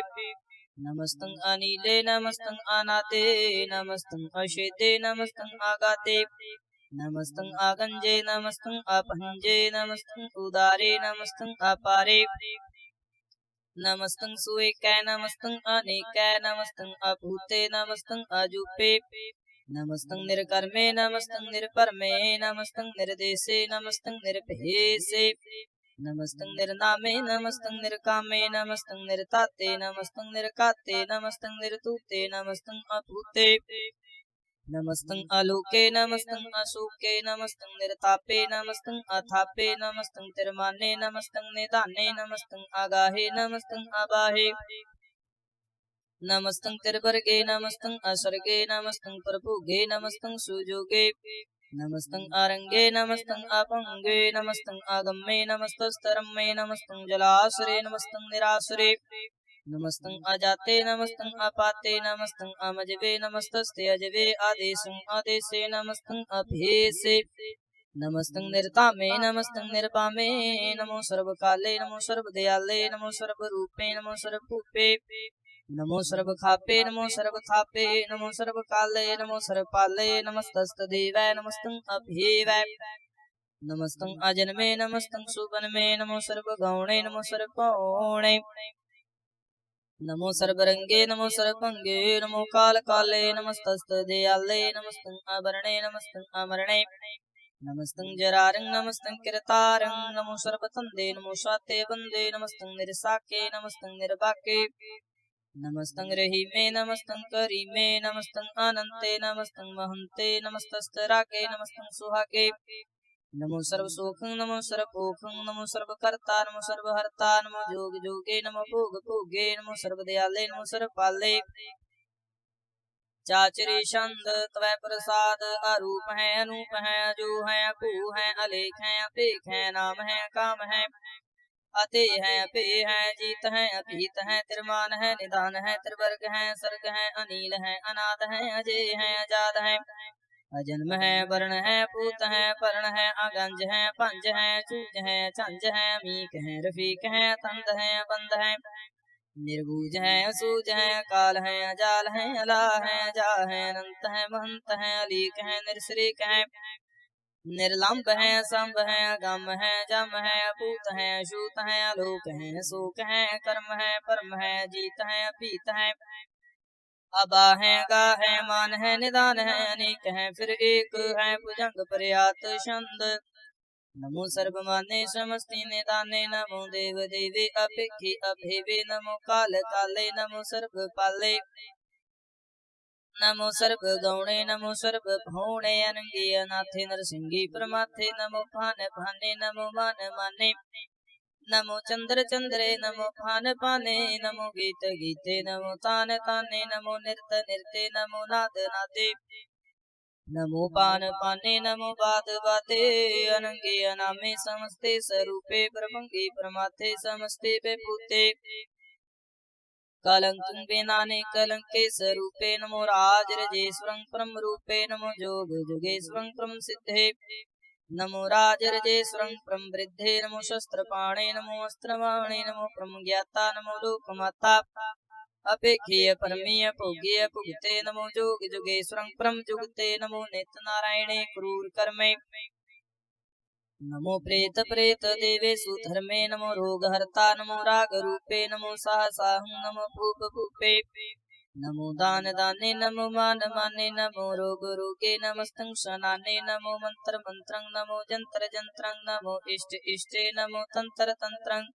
नमस्तं अनीले नमस्तं अनाते नमस्तं अशेते नमस्तं आगाते नमस्तं आगंजे नमस्तं अपहंजे नमस्तं उदारे नमस्तं अपारे नमस्तं सुएकै नमस्तं अनेकै नमस्तं अभूते नमस्तं अजूपे नमस्तं निर्कर्मे नमस्तं निर्परमे नमस्तं निर्देशे नमस्तं निर्भयसे नमस्तं निर्नामे नमस्तं निर्कामे नमस्तं निर्ताते नमस्तं निर्काते नमस्तं निर्तूते नमस्तं अपूते नमस्तं आलोके नमस्तं अशोके नमस्तं निर्तापे नमस्तं अथापे नमस्तं तिरमाने नमस्तं निदाने नमस्तं आगाहे नमस्तं अबाहे नमस्तं तिरवर्गे नमस्तं असर्गे नमस्तं प्रभुगे नमस्तं सुजोगे नमस्तं आरंगे नमस्तं अपंगे नमस्तं आगम्ये नमस्तस्तरम्ये नमस्तं जलासुरे नमस्तं निरासुरे नमस्तं अजाते नमस्तं अपाते नमस्तं अमजवे नमस्तस्ते अजवे आदेशं आदेशे नमस्तं अभेसे नमस्तं निर्तामे नमस्तं निर्पामे नमो सर्वकाले नमो सर्वदयाले नमो सर्वरूपे नमो सर्वभूपे नमो सर्वखापे नमो सर्वथापे नमो सर्वकाले नमो सर्वपाले नमस्तस्तदेवाय नमस्तं अभेवाय नमस्तं अजन्मे नमस्तं सुवन्मे नमो सर्वगौणे नमो सर्वपौणे नमो सर्वरंगे नमो सर्वभंगे नमो काल काले नमस्तस्तदयाले नमस्तं आभरणे नमस्तं आमरणे नमस्तं जरारं नमस्तं किरतारं नमो सर्वतन्दे नमो स्वाते वन्दे नमस्तं निरसाके नमस्तं निर्वाके नमस्तं रहीमे नमस्तं करीमे नमस्तं अनन्ते नमस्तं महन्ते नमस्तस्तराके नमस्तं सुहागे नमो सर्वसुखं नमो सर्वपोखं नमो सर्वकर्ता नमो सर्वहर्ता नमो जोग जोगे नमो भोग भोगे नमो सर्वदयाले नमो सर्वपाले चाचरी छंद त्वै प्रसाद अरूप है अनूप है अजू है अकू है अलेख है अपेख है नाम है काम है अते है अपे है जीत है अपीत है तिरमान है निदान है त्रिवर्ग है सर्ग है अनील है अनाद है अजय है अजाद है अजन्म है वर्ण है पूत है पर्ण है अगंज है पंज है चूज है चंज है मीक है रफीक है तंद है बंद है निर्बूज है असूज है काल है अजाल है अला है जा है अनंत है महंत है अलीक है निरश्रीक है निर्लंब है संभ है गम है जम है अपूत है अशूत है अलोक है शोक है कर्म है परम है जीत है अपीत है अबा है गा है मान है निदान है अनेक है फिर एक है भुजंग पर्यात छंद नमो सर्वमाने समस्ति निदाने नमो देव देवे अपेक्षी अभेवे नमो काल काले नमो सर्व पाले नमो सर्व गौणे नमो सर्व भौणे अनंगी अनाथे नरसिंगी परमाथे नमो भान भाने नमो मान माने नमो चंद्र चंद्रे नमो फान पाने नमो गीत गीते नमो तान ताने नमो नृत नृते नमो नाद नादे नमो पान पाने नमो बाद बाते अनंगे अनामे समस्ते स्वरूपे प्रभंगे प्रमाथे समस्ते बेभूते कलंक बेनाने कलंके स्वरूपे नमो राज रजेश्वरं परम रूपे नमो जोग जोगेश्वरं परम सिद्धे नमो राजरजेश्वरं परम वृद्धे नमो शस्त्रपाणे नमो अस्त्रवाणे नमो परम ज्ञाता नमो लोकमाता अपेक्षीय परमीय भोग्य भुगते नमो जोग जोगेश्वरं परम जुगते नमो नित्य नारायणे क्रूर कर्मे नमो प्रेत प्रेत देवेषु धर्मे नमो रोगहर्ता नमो राग रूपे नमो साहसाहं नमो भूप भूपे नमो दान दाने नमो मान माने नमो रोग रोगे नमस्तं शनाने नमो मंत्र मंत्रं नमो जंत्र जंत्रं नमो इष्ट इष्टे नमो तंत्र तंत्रं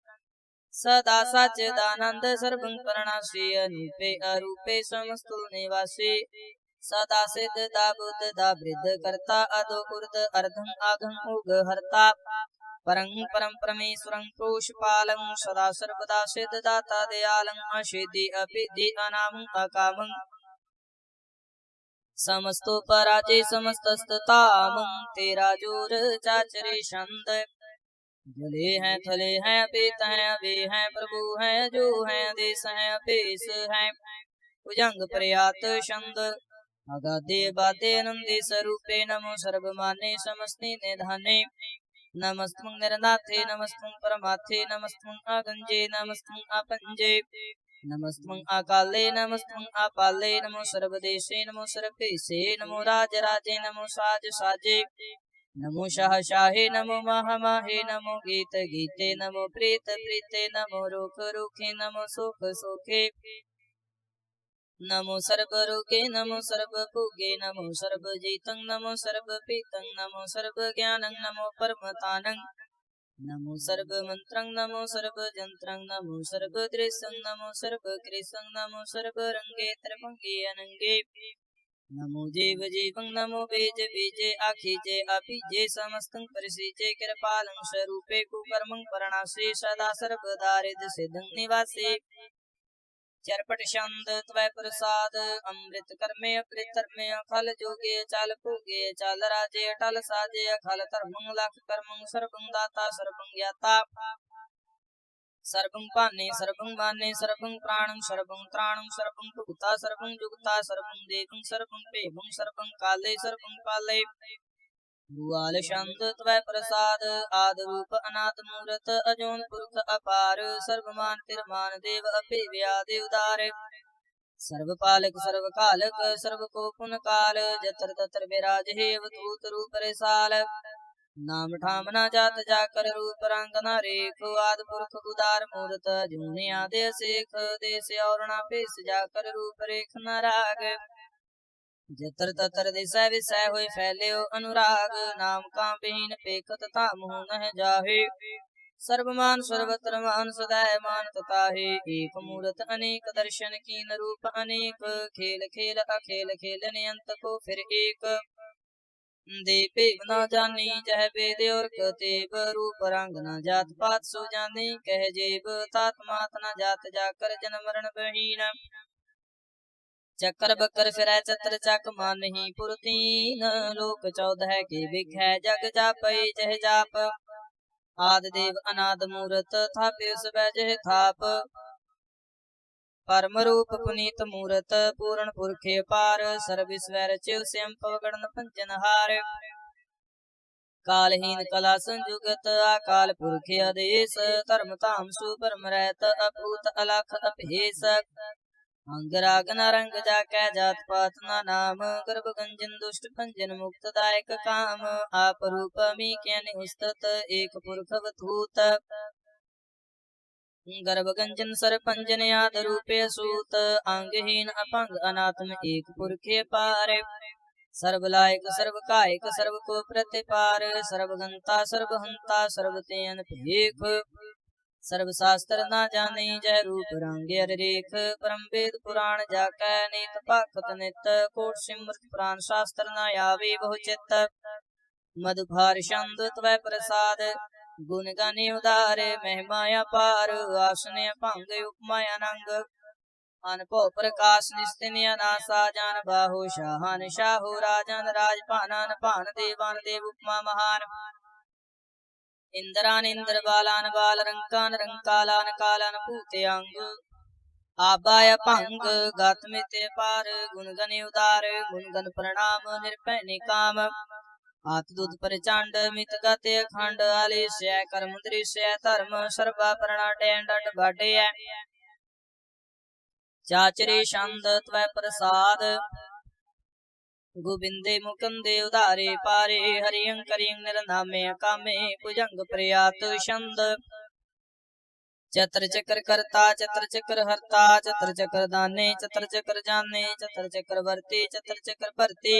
सदा सच्चिदानंद सर्वं परणाशी अनूपे अरूपे समस्तु निवासी सदा सिद्ध दा बुद्ध दा वृद्ध करता अदो उर्द अर्धं आघं उग हरता परं परम परमेश्वरं प्रोषपालं सदा सर्वदा सिद्ध दाता दयालं असिद्धि अपिद्धि अनामं अकामं समस्तो पराजय समस्तस्तामं तेरा जोर चाचरे छंद जले हैं थले हैं पेत हैं अबे हैं प्रभु हैं जो हैं देश हैं अपेस हैं भुजंग प्रयात छंद अगाधे बाधे नंदे स्वरूपे नमो सर्वमाने समस्ते निधाने नमस्तं निरनाथे नमस्तं परमाथे नमस्तं आगंजे नमस्तं अपंजे नमस्तं अकाले नमस्तं अपाले नमो सर्वदेशे नमो सर्वेशे नमो राजराजे नमो साज साजे नमो शाह शाहे नमो महामाहे नमो गीत गीते नमो प्रीत प्रीते नमो रोख रोखे नमो सोख सोखे नमो सर्व रोगे नमो सर्व भोगे नमो सर्व जीतं नमो सर्व पीतं नमो सर्व ज्ञानं नमो परमतानं नमो सर्व मंत्रं नमो सर्व जंत्रं नमो सर्व दृश्यं नमो सर्व कृष्णं नमो सर्व रंगे त्रिभंगे अनंगे नमो जीव जीवं नमो बीज बीजे आखिजे अपीजे समस्तं परिसीजे कृपालं स्वरूपे कुकर्मं परणासे सदा सर्वदा रिद सिद्धं निवासे चरपट छंद त्वय प्रसाद अमृत कर्मे अप्रितर्मे अखल जोगे चाल भोगे चाल राजे अटल साजे अखल धर्मं लाख कर्मं सर्वं दाता सर्वं ज्ञाता सर्वं पाने सर्वं माने सर्वं प्राणं सर्वं त्राणं सर्वं भुक्ता सर्वं जुगता सर्वं देवं सर्वं पेवं सर्वं काले सर्वं पाले भुआल शांत त्वै प्रसाद आद रूप अनाथ मूरत अजोन पुरख अपार सर्वमान तिरमान देव अपे व्यादि उदार सर्वपालक सर्वकालक सर्व को पुन काल जतर ततर विराज हे अवधूत रूप रसाल नाम ठाम ना जात जाकर रूप रंग न रेख आद पुरख उदार मूर्त जूने आदे शेख देश और ना पेश जाकर रूप रेख न राग जतर ततर दिशा विषय हुए फैले अनुराग नाम का बिहीन पेखत ताम न जाहे सर्वमान सर्वत्र मान सदाय मान तथा है एक मूर्त अनेक दर्शन कीन रूप अनेक खेल खेल अखेल खेल नियंत को फिर एक दीपे न जानी जह वेद और कतेब रूप रंग न जात पात सो जाने कह जेब तात मात न जात जाकर जन मरण बहीन चक्कर बकर फिर चतर चक मान ही पुरतीन लोक 14 के बिख है जग जाप जह जाप आद देव अनाद मूरत थापे उस जह थाप परम रूप पुनीत मूरत पूर्ण पुरखे पार सर्विस्वैर चिव श्यम पवगण पंचन हार कालहीन कला संजुगत अकाल पुरखे आदेश धर्म ताम सुपरम रहत अपूत अलख अपहेस अंगराग न रंग जाकै जात पात न नाम गर्भ गंजन दुष्ट पंजन मुक्त दायक काम आप रूप मी ज्ञान उस्तत एक पुरख अवधूत गर्भगंजन सरपंजन याद रूपे सूत अंगहीन अपंग अनात्म एक पुरखे पार सर्वलायक सर्वकायक सर्व को प्रतिपार सर्वगंता सर्वहंता सर्वतेन भेख सर्वशास्त्र ना जाने जय रूप रंगे रेख परम वेद पुराण जाकै नीत पाखत नित कोट सिमृत पुराण शास्त्र न आवे बहुचित मधुभार छंद त्वै प्रसाद गुण गाने उदार महिमाया पार आसने भंग उपमाया नंग अनपो प्रकाश निस्तिनिया नासा जान बाहो शाहन शाहो राजन राजपानन पान देवान देव उपमा महान इंद्रान इंद्र बालान बाल रंकान रंकालान कालान पूते अंग आबाय भंग गात्मिते पार गुण गने उदार गुण गण प्रणाम निरपै निकाम आत दूध प्रचंड मित गते खंड आलिश्य कर्म दृश्य धर्म सर्वा प्रणा डंड बाडे चाचरे छंद त्वै प्रसाद गोविंदे मुकुंदे उदारे पारे हरियं करियं निरनामे कामे भुजंग प्रयात छंद चतर चक्र करता चतर चक्र हरता चतर चक्र दाने चतर चक्र जाने चतर चक्र वर्ती चतर चक्र भरती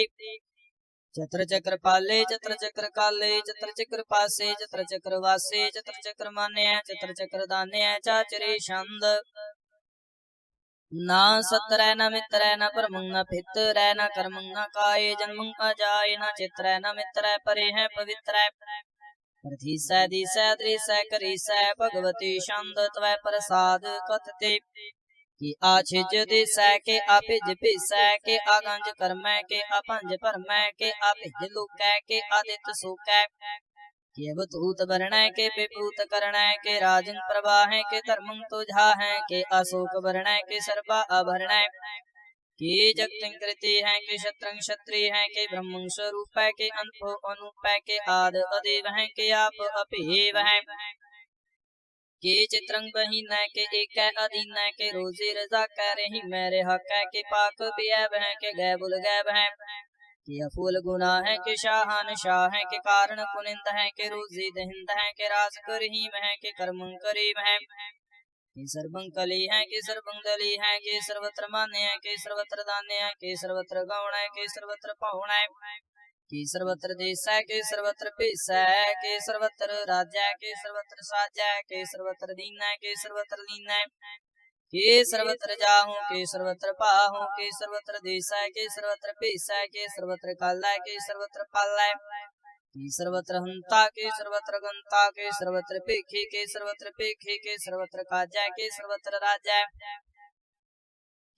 चतर चक्र पाले चतर चक्र काले चतर चक्र पासे चतर चक्र वासे चतर चक्र माने चतर चक्र दाने चाचरे छंद ना सत्र न मित्र न परमं न पितर न कर्मं न काय जन्मं अजाय न चित्र न मित्र परे है पवित्र प्रथिसै दिसै दृसै करिसै भगवती छंद त्वै प्रसाद कथते कि आछिज दिसै के आपिज पिसै के आगंज कर्मै के अपंज भरमै के आपिज लुकै के आदित सुकै के अवधूत वर्णै के विभूत करणै के राजन प्रवाह के धर्मं तुझा है के अशोक वर्णै के सर्वा आभरणै के जगतं कृति है के शत्रं क्षत्रिय है के ब्रह्मं स्वरूप है के अनपो अनुप है के आद अदेव है के आप अपेव है के चित्रंग बहीन के एक अधीन के रोजी रजा कह रही मेरे हक के पाक बियब है के गै बुल गैब है कि अफूल गुना है के शाहन शाह है के कारण कुनिंद है के रोजी दहिंद है के रास करहीम है के कर्मं करीब है के सर्वं कली है के सर्वं दली है के सर्वत्र मान्य है के सर्वत्र दान्य है के सर्वत्र गौण है के सर्वत्र पौण है के सर्वत्र देश है के सर्वत्र पेश है के सर्वत्र राज्य है के सर्वत्र साज है के सर्वत्र दीन है के सर्वत्र लीन है के सर्वत्र जाहूं के सर्वत्र पाहूं के सर्वत्र देश है के सर्वत्र पेश है के सर्वत्र काल है के सर्वत्र पाल है के सर्वत्र हंता के सर्वत्र गंता के सर्वत्र पेखे के सर्वत्र पेखे के सर्वत्र काज है के सर्वत्र राज है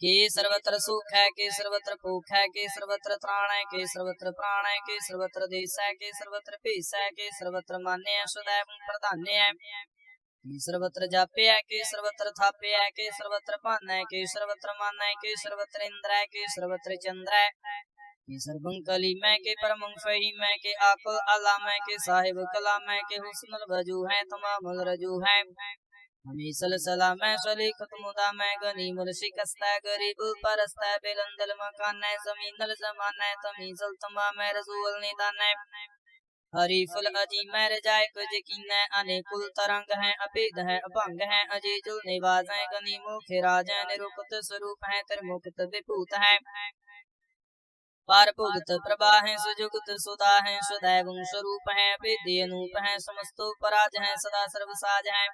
के सर्वत्र सुख है के सर्वत्र भूख है के सर्वत्र त्राण है के सर्वत्र प्राण है के सर्वत्र देश है के सर्वत्र पेश है के सर्वत्र मान्य है सदैव प्रधान्य है के सर्वत्र जाप्य के सर्वत्र थाप्य के सर्वत्र पान के सर्वत्र मान के सर्वत्र इंद्र के सर्वत्र चंद्र के सर्वं कली मैं के परमं फही मैं के आकुल अला मैं के साहिब कला मैं के हुस्न वजू है तमाम रजू है हमी सलसला मैं सलीखत मुदा मैं गनी मुल शिकस्ता गरीब परस्ता बेलंदल मकान जमीनल जमाना तमीजल तमा मैं रसूल निदान हरी फुल अजी मैर जाय कुछ कीन अनेकुल तरंग हैं अपेद हैं अभंग हैं अजीजुल निवास हैं गनी मुख राज हैं निरुक्त स्वरूप हैं त्रिमुक्त विभूत हैं पार भुगत प्रभा है सुजुगत सुधा है सदैव स्वरूप है अपेद अनूप है समस्तो पराज है सदा सर्वसाज है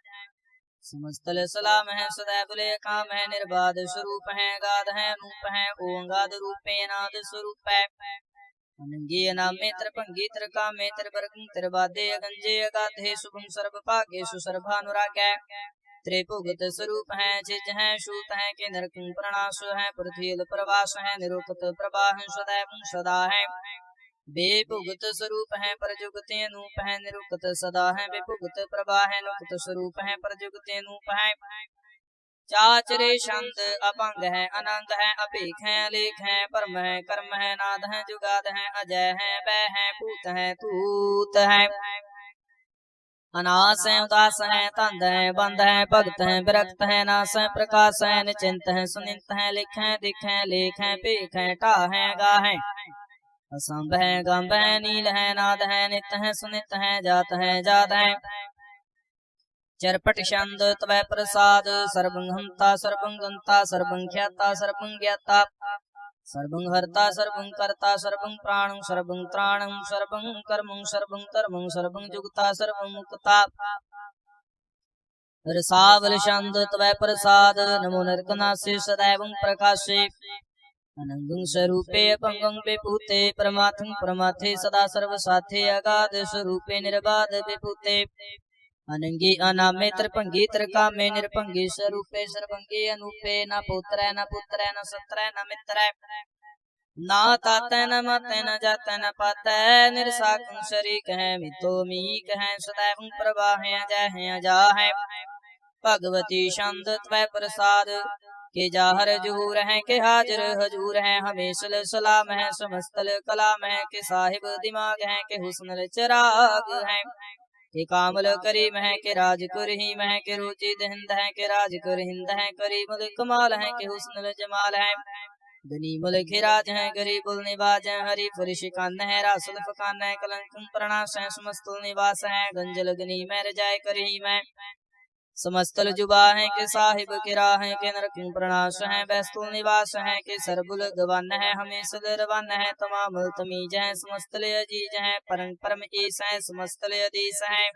समस्तल सलाम है सदैव ले काम है निर्बाध स्वरूप है गाध है अनूप है ओंगाद रूपे नाद स्वरूप है अनंगी नामे त्रिभंगी त्रिकामे त्रिवर्गं त्रिवादे अगंजे अगाधे शुभं सर्व पागे सुसर्भानुराग त्रिभुगत स्वरूप है जिज है शूत है के नरकं प्रणाश है पृथ्वील प्रवास है निरुक्त प्रवाह सदैव सदा है बेभुगत स्वरूप है परजुगते अनूप है निरुक्त सदा है बेभुगत प्रभा है नुक्त स्वरूप है परजुगते अनूप है चाचरे शंद अभंग है अनंग है अपेख है लेख है परम है कर्म है नाद है जुगाद है अजय है वह है पूत है तूत है अनास है उदास है तंद है बंद है भगत है विरक्त है नास है प्रकाश है निचिंत है सुनिंत है लिख है दिख है लेख है पेख है टा है गा है असंभ है गंभ है नील है नाद है नित्य है सुनित है जात है चरपट छंद तवै प्रसाद सर्वं हंता सर्वं गंता सर्वं ख्याता सर्वं ज्ञाता सर्वं हर्ता सर्वं कर्ता सर्वं प्राणं सर्वं त्राणं सर्वं कर्मं सर्वं धर्मं सर्वं जुगता सर्वं मुक्ता रसावल छंद तवै प्रसाद नमो नरकनासे सदैवं प्रकाशे अनंगं स्वरूपे अपंगं विभूते परमार्थं परमार्थे सदा सर्वसाथे अगाध स्वरूपे निर्बाध विभूते अनंगी अनामे त्रिभंगी त्रिकामे निरभंगी स्वरूपे सर्वंगी अनूपे न पुत्र न सत्र न मित्र ना तातै न मातै न जातै न पातै निरसाकं शरीक है मितो मीक है सदैव प्रभा है अजा है भगवती छंद त्वै प्रसाद के जाहर जहूर है के हाजिर हजूर है हमेशल सलाम है समस्तल कलाम है के साहिब दिमाग है के हुस्न चिराग है के कामल करीम है के राज कुरहीम है के रुचि दहिंद है के राज कुरहिंद है करीमुल कमाल है के हुस्नुल जमाल है गनीमुल खिराज है गरीबुल निवाज है हरी फुल शिकान है रासुल फकान है कलंकुम प्रणाश है समस्तुल निवास है गंजल गनी मैर जाय करहीम है समस्तल जुबा है के साहिब के राह है के नरकुं प्रणाश है बैस्तुल निवास है के सरबुल गवान है हमेशल रवान है तमाम तमीज है समस्तल अजीज है परम ईस है समस्तल अधीस है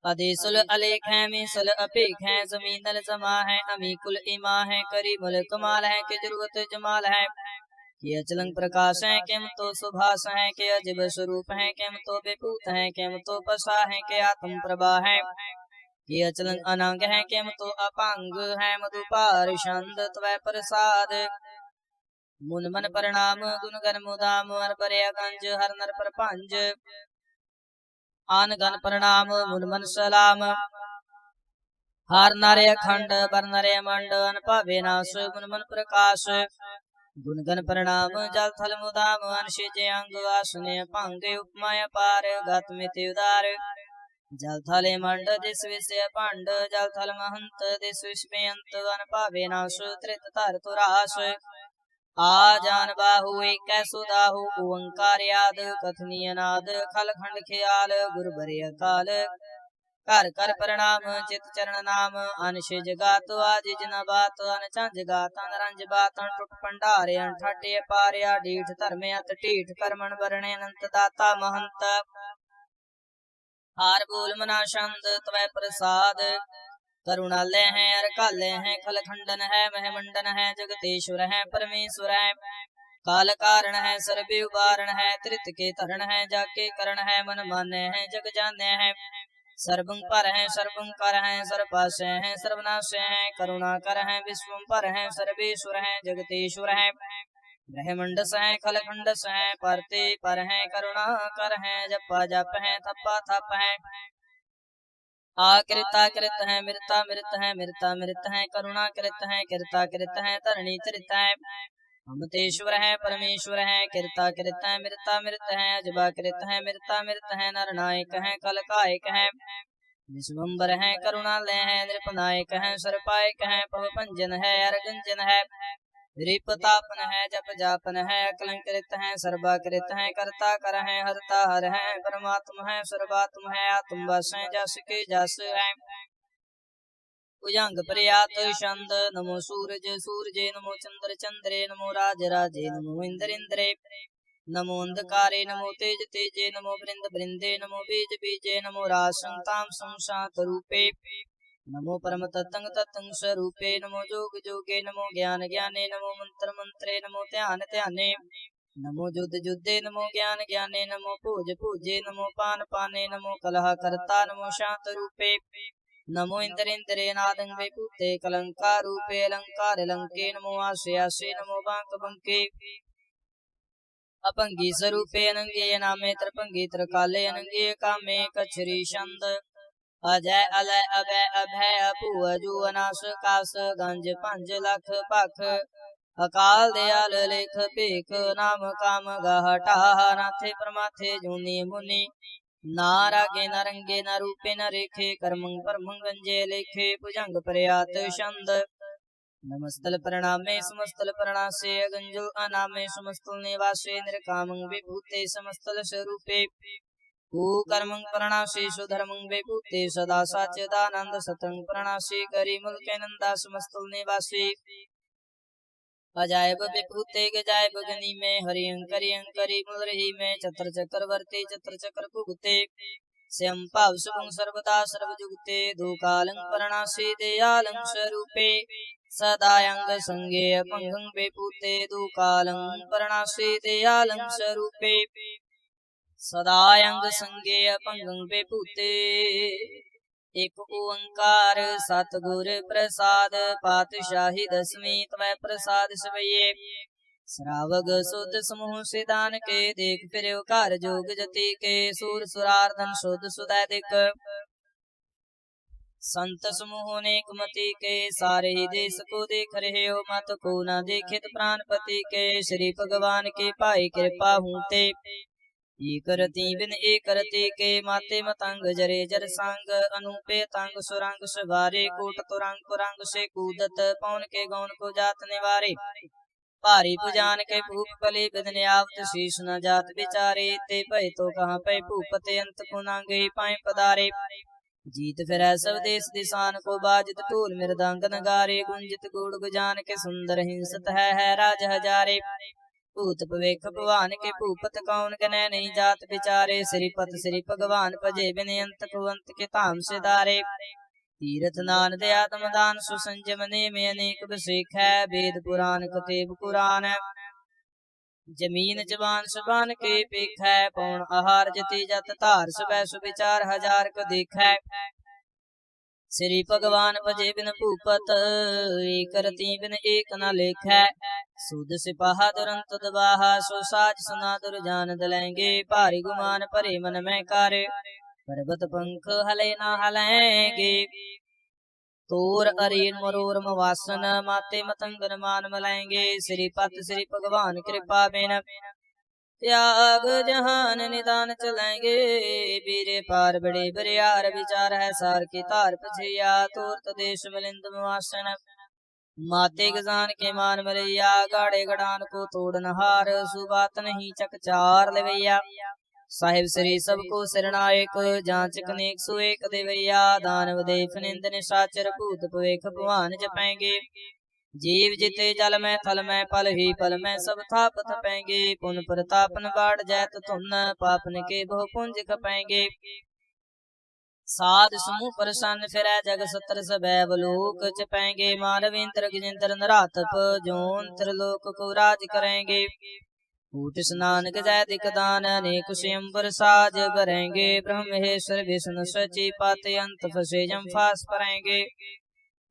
अदेसुल अलेख है मीसल अपेख है जमीनल जमा है अमीकुल इमा है करीमुल कमाल है के जरूरत जमाल है के अचलंग प्रकाश है केम तो सुभाष है के अजब स्वरूप है केम तो विभूत है केम तो पशा है के आत्म प्रभा है के अचलंग अनंग है केम तो अपांग है मधुपार छंद त्वै प्रसाद मुन मन प्रणाम गुण गण मुदाम हर पर गंज हर नर पर पंज आन गण प्रणाम मुन मन सलाम हर नरे अखंड बर नरे मंड अनपावे नाश मुन मन प्रकाश गुण गण प्रणाम जल थल मुदाम अनशिज अंग आसने भंग उपमाय पार गत मिति उदार जल थले मंड दिस विषय पांड जल थल महंत दिस विषय अंत अनपावे नाश त्रित धर तुराश आ जान बाहु एक सुदाहु ओंकार याद कथनीय नाद खल खंड ख्याल गुरु बरिय काल कर कर प्रणाम चित चरण नाम अनशिज गात आजिज न बात अनचंज गात अनरंज बात टुट पंडारे अनठाटे पारिया डीठ धर्म अत टीठ कर्मण वरणे अनंत दाता महंत हार बोल मना छंद त्वै प्रसाद करुणालय है अरकालय है खल खंडन है महमंडन है जगतेश्वर है परमेश्वर है काल कारण है सर्वे उबारण है त्रित के तरण है जाके करण है मन माने है जग जाने है सर्वं पर है सर्वं कर है सर्वपाश है सर्वनाश है करुणा कर है विश्वं पर है सर्वेश्वर है जगतेश्वर है ब्रह्मंडस है खलखंडस है परते पर है करुणा कर है जपा जप है थप्पा थप है आकृता कृत है मृता मृत है मृता मृत है करुणा कृत है कृता कृत है धरणी चरित है अमतेश्वर है परमेश्वर है कृता कृत है मृता मृत है अजबा कृत है मृता मृत है नरनायक है कलकायक है विश्वम्बर है करुणालय है नृपनायक है सर्पायक है पवपंजन है अर्गंजन है रिपतापन है जप जापन है अकलंकृत है सर्वाकृत है कर्ता कर है हरता हर है परमात्मा है सर्वात्म है आत्म बस है जस के जस है भुजंग प्रयात छंद नमो सूरज सूरजे नमो चंद्र चंद्रे नमो राज राजे नमो इंद्र इंद्रे नमो अंधकारे नमो तेज तेजे नमो वृंद वृंदे नमो बीज बीजे नमो राज संताम संशात रूपे नमो परम तत्ंग तत्ंग स्वरूपे नमो जोग जोगे नमो ज्ञान ज्ञाने नमो मंत्र मंत्रे नमो ध्यान ध्याने नमो युद्ध युद्धे नमो ज्ञान ज्ञाने नमो पूज पूजे नमो पान पाने नमो कलह करता नमो शांत रूपे नमो इंद्र इंद्रे नादं विभूते कलंकार रूपे अलंकार लंके नमो आशे आशे नमो बांक बंके अपंगी स्वरूपे अनंगे नामे त्रपंगी त्रकाले अनंगे कामे कछरी छंद अजय अलय अभय अभय अपू अजू अनास कास गंज पंज लख पख अकाल दयाल लेख पेख नाम काम गहटा नाथे प्रमाथे जूनी मुनि नारागे नरंगे न रूपे न रेखे कर्मं परमं गंजे लेखे भुजंग प्रयात छंद नमस्तल प्रणामे समस्तल प्रणासे गंजो अनामे समस्तल निवासे निर्कामं विभूते समस्तल स्वरूपे ओ कर्मं प्रणाशे सुधर्मं विभूते सदा सच्चिदानंद सतं प्रणाशे करी मुल्के नंदा समस्तल निवासी अजायब विभूते गजायब गनी में हरि अंकरी मुलरही में चतर चक्रवर्ती चतर चक्र भुगते श्याम पाव शुभं सर्वदा सर्वजुगते दो कालं प्रणाशे दयालं स्वरूपे सदायंग संगे अपंगं विभूते दो कालं प्रणाशे दयालं स्वरूपे सदायंग संगे अपंगं विभूते एक ओंकार सतगुर प्रसाद पातशाही दसवीं तवै प्रसाद सवैये श्रावग शुद्ध समूह सिदान के देख फिर कार जोग जति के सूर सुरार्धन शुद्ध सुदैदिक संत समूह नेक मति के सारे ही देश को देख रहे हो मत को न देखित प्राणपति के श्री भगवान के पाई कृपा हूते एक रति बिन एक रति के माते मतंग जरे जर संग अनुपे तंग सुरंग सवारे कोट तुरंग पुरंग से कूदत पौन के गौन को जात निवारे भारी पुजान के भूप पले बिदन आवत शीश न जात बिचारे ते पै तो कहाँ पै भूपते अंत कुनांगे पाए पदारे जीत फिर सब देश दिशान को बाजित ढोल मृदंग नगारे गुंजित गुड़ गुजान के सुंदर हिंसत है राज हजारे भूत भवेख भगवान के भूपत कौन गने नहीं जात बिचारे श्रीपत श्री भगवान भजे बिनयंत कुवंत के ताम से दारे तीरथ नान दया दान सुसंजम ने में अनेक बसेख है वेद पुराण कतेब कुरान जमीन जबान सुबान के पेख है पौन आहार जति जत तार सुबह सुविचार हजार को देख है श्री भगवान भजे बिन भूपत एक रति बिन एक न लेख है सुध सिपाहा दुरंत दबाहा सो साज सुना दुर्जान दलेंगे भारी गुमान परे मन में कार्य पर्वत पंख हले ना हलेंगे तोर अरीन मरोर मवासन माते मतंगन मान मलेंगे श्रीपत श्री भगवान कृपा बिन त्याग जहान निदान चलेंगे बीरे पार बड़े बरियार विचार है सार की तार पछिया तोर देश मिलिंद मुआसन माते गजान के मान मरैया गाड़े गड़ान को तोड़न हार सुबात नहीं चकचार लेवैया साहिब श्री सबको शरणायक जांच कनेक सुएक देवैया दानव देव निंद निशाचर भूत पवेख भगवान जपेंगे जीव जिते जल में थल में पल ही पल में सब थाप थपेंगे पुन प्रतापन बाढ़ जैत तुन पापन के बहु पुंज खपेंगे साध समूह प्रसन्न फिरै जग सतर सबैव लोक चपेंगे मानवेंद्र गिजेंद्र नरातप जोन त्रिलोक को राज करेंगे ऊट स्नान गजय दिकदान अनेक स्वयंवर साज भरेंगे ब्रह्मेश्वर विष्णु सची पाते अंत फसे जम फास परेंगे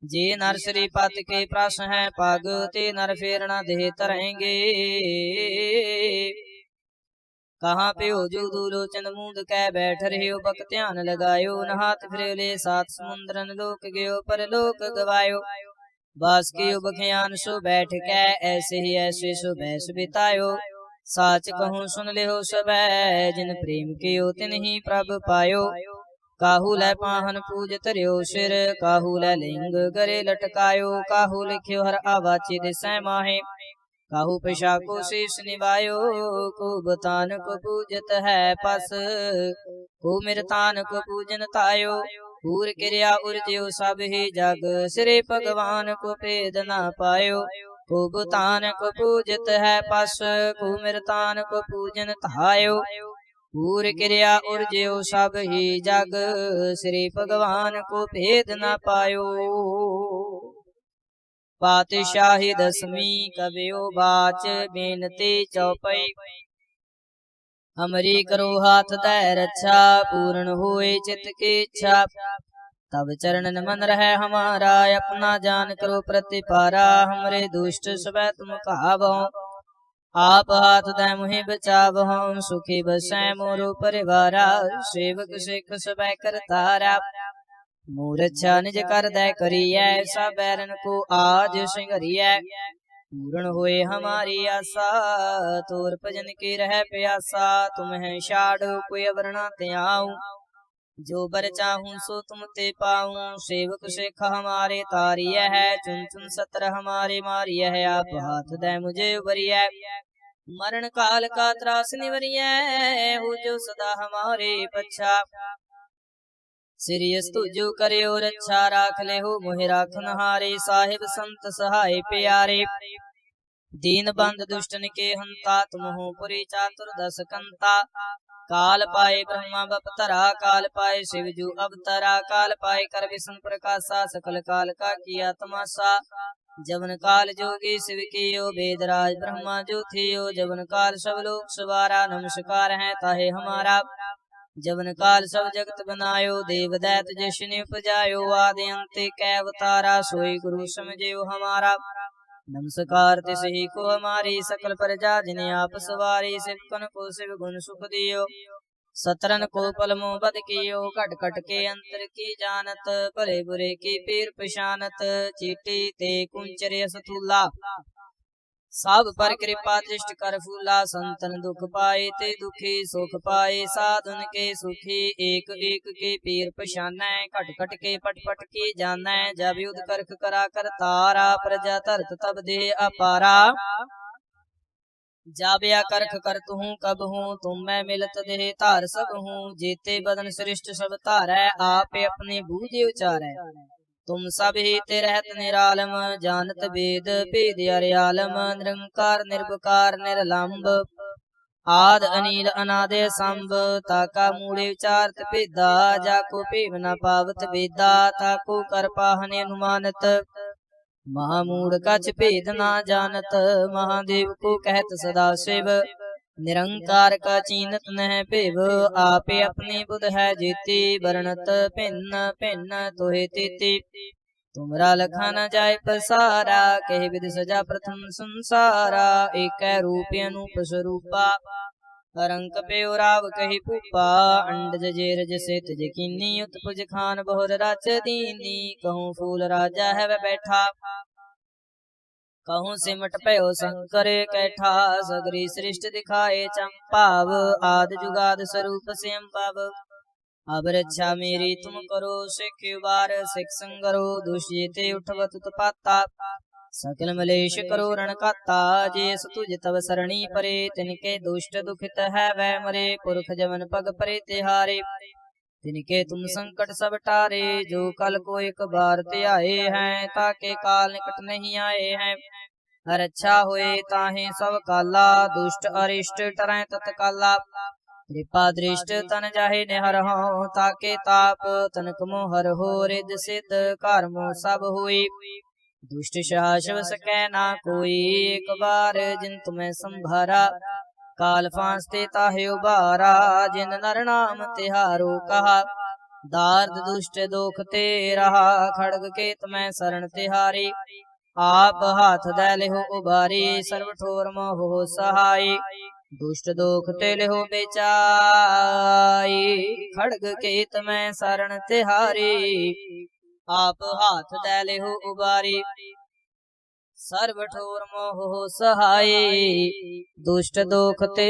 जे नर श्री पत के प्रस है पग ते नर फेरना दे तरेंगे कहाँ पे हो जो दूलोचन मूंद कै बैठ रहे हो बक ध्यान लगायो नहात फिर ले सात समुद्रन लोक गयो पर लोक गवायो बास कियो बखियान सो बैठ कै ऐसे ही ऐसे सो बैस बितायो साच कहूँ सुन ले हो सब जिन प्रेम कियो तिन ही प्रभ पायो काहू लै पाहन पूज तरियो सिर काहू लै लिंग गरे लटकायो काहू लिख्यो हर आवाची दिसै माहे काहू पेशा को शीश निभायो को बतान को पूजत है पस को मिरतान को पूजन तायो पूर क्रिया उर्ज्यो सब ही जग श्री भगवान को भेद ना पायो को बुतान को पूजत है पस को मिरतान को पूजन तायो पूर क्रिया उर्ज्यो सब ही जग श्री भगवान को भेद ना पायो पातशाही दसवीं कवियो बाच बेनती चौपई हमरी करो हाथ दै रक्षा पूर्ण होए चित की इच्छा तब चरणन मन रहे हमारा अपना जान करो प्रतिपारा हमरे दुष्ट सब तुम कहावो आप हाथ दै मुहि बचावो सुखी बसै मोरो परिवारा सेवक सिख सब करतारा मूर्छा निज कर दै करियै सब बैरन को आज सिंघरियै पूर्ण होए हमारी आशा तोर भजन की रह प्यासा तुम्हें छाड़ो कोई अवरना त्याऊं जो बर चाहूं सो तुम ते पाऊं सेवक सिख हमारे तारिय है चुन चुन सत्र हमारे मारिय है आप हाथ दे मुझे उबरिय मरण काल का त्रास निवरिय हो जो सदा हमारे पच्छा सिरियस तुझो करियो रक्षा राख ले हो मोहि राखन हारे साहिब संत सहाय प्यारे दीन बंद दुष्टन के हंता तुम हो पुरी चातुर दस कंता काल पाए ब्रह्मा बपतरा काल पाए शिवजू अवतरा काल पाए कर विष्णु प्रकाशा सकल काल का किया तमाशा जवन काल जोगी शिव कियो वेदराज ब्रह्मा जो थियो जवन काल सब लोग सवारा नमस्कार है ताहे हमारा जवन काल सब जगत बनायो देव दैत जश्न उपजायो आदि अंत कै अवतारा सोई गुरु समझियो हमारा नमस्कार तिस ही को हमारी सकल प्रजा जिन्हें आप सवारी सिवकन को शिव गुण सुख दियो सतरन को पलमो बद कियो कट कट के अंतर की जानत भले बुरे की पीर पशानत चीटी ते कुंचरे सतुला सब पर कृपा दृष्टि कर फूला संतन दुख पाए ते दुखी सुख पाए साधुन के सुखी एक एक के पीर पशानै कट कट के पट पट की जानै जब युद्ध करख करा कर तारा प्रजा तरत तब दे अपारा जाबिया करख करत हूँ कब हूँ तुम मैं मिलत देह तार सब हूँ जेते बदन श्रेष्ठ सब तारै आप अपने बूझे उचारै तुम सब ही ते रहत निरालम जानत वेद भेद अर्यालम निरंकार निर्विकार निर्लंब आद अनील अनादे संभ ताका मूड़े विचारत भेदा जाको भेव न पावत वेदा ताको कर पाहने अनुमानत महामूढ़ कछ भेद ना जानत महादेव को कहत सदा शिव निरंकार का चीनत नह भेव आपे अपनी बुध है जीती वर्णत भिन्न भिन्न तोहे तीती तुमरा लखा न जाय पसारा कह विध सजा प्रथम संसारा एक रूप अनूप स्वरूपा रंक पे राव कही पुपा अंडज जेरज से तुझ कीनी उत्पुज खान बहुर राच दीनी कहूँ फूल राजा है वह बैठा कहूँ सिमट पयो शंकर कैठा सगरी सृष्टि दिखाए चंपाव आद जुगाद स्वरूप से अम्बाव अब रक्षा मेरी तुम करो सिख बार सिख संगरो दुष्यते उठवत पाता सकल मलेश करो रण काता जेस तुझ तब सरणी परे तिनके दुष्ट दुखित है वह मरे पुरख जवन पग परे तिहारे तिनके तुम संकट सब टारे जो कल को एक बार ते आए हैं ताके काल निकट नहीं आए हैं रक्षा होए ताहे सब काला दुष्ट अरिष्ट टरै तत्काला कृपा दृष्ट तन जाहे निहर हो ताके ताप तनक मोहर हो रिद सिद्ध कर्मो सब हुई दुष्ट शासव सकै ना कोई एक बार जिन तुम्हें संभारा काल फांसते ताहे उबारा जिन नर नाम तिहारो कहा दार्द दुष्ट दोख ते रहा खड़ग के तुम्हें शरण तिहारी आप हाथ दै लिहो उबारी सर्व ठोर मोह सहाय दुष्ट दोख ते लिहो बेचाई, खड़ग केत मैं शरण तिहारी। आप हाथ दे लिहो उबारी, सर्व ठोर मोह हो सहाय। दुष्ट दोख ते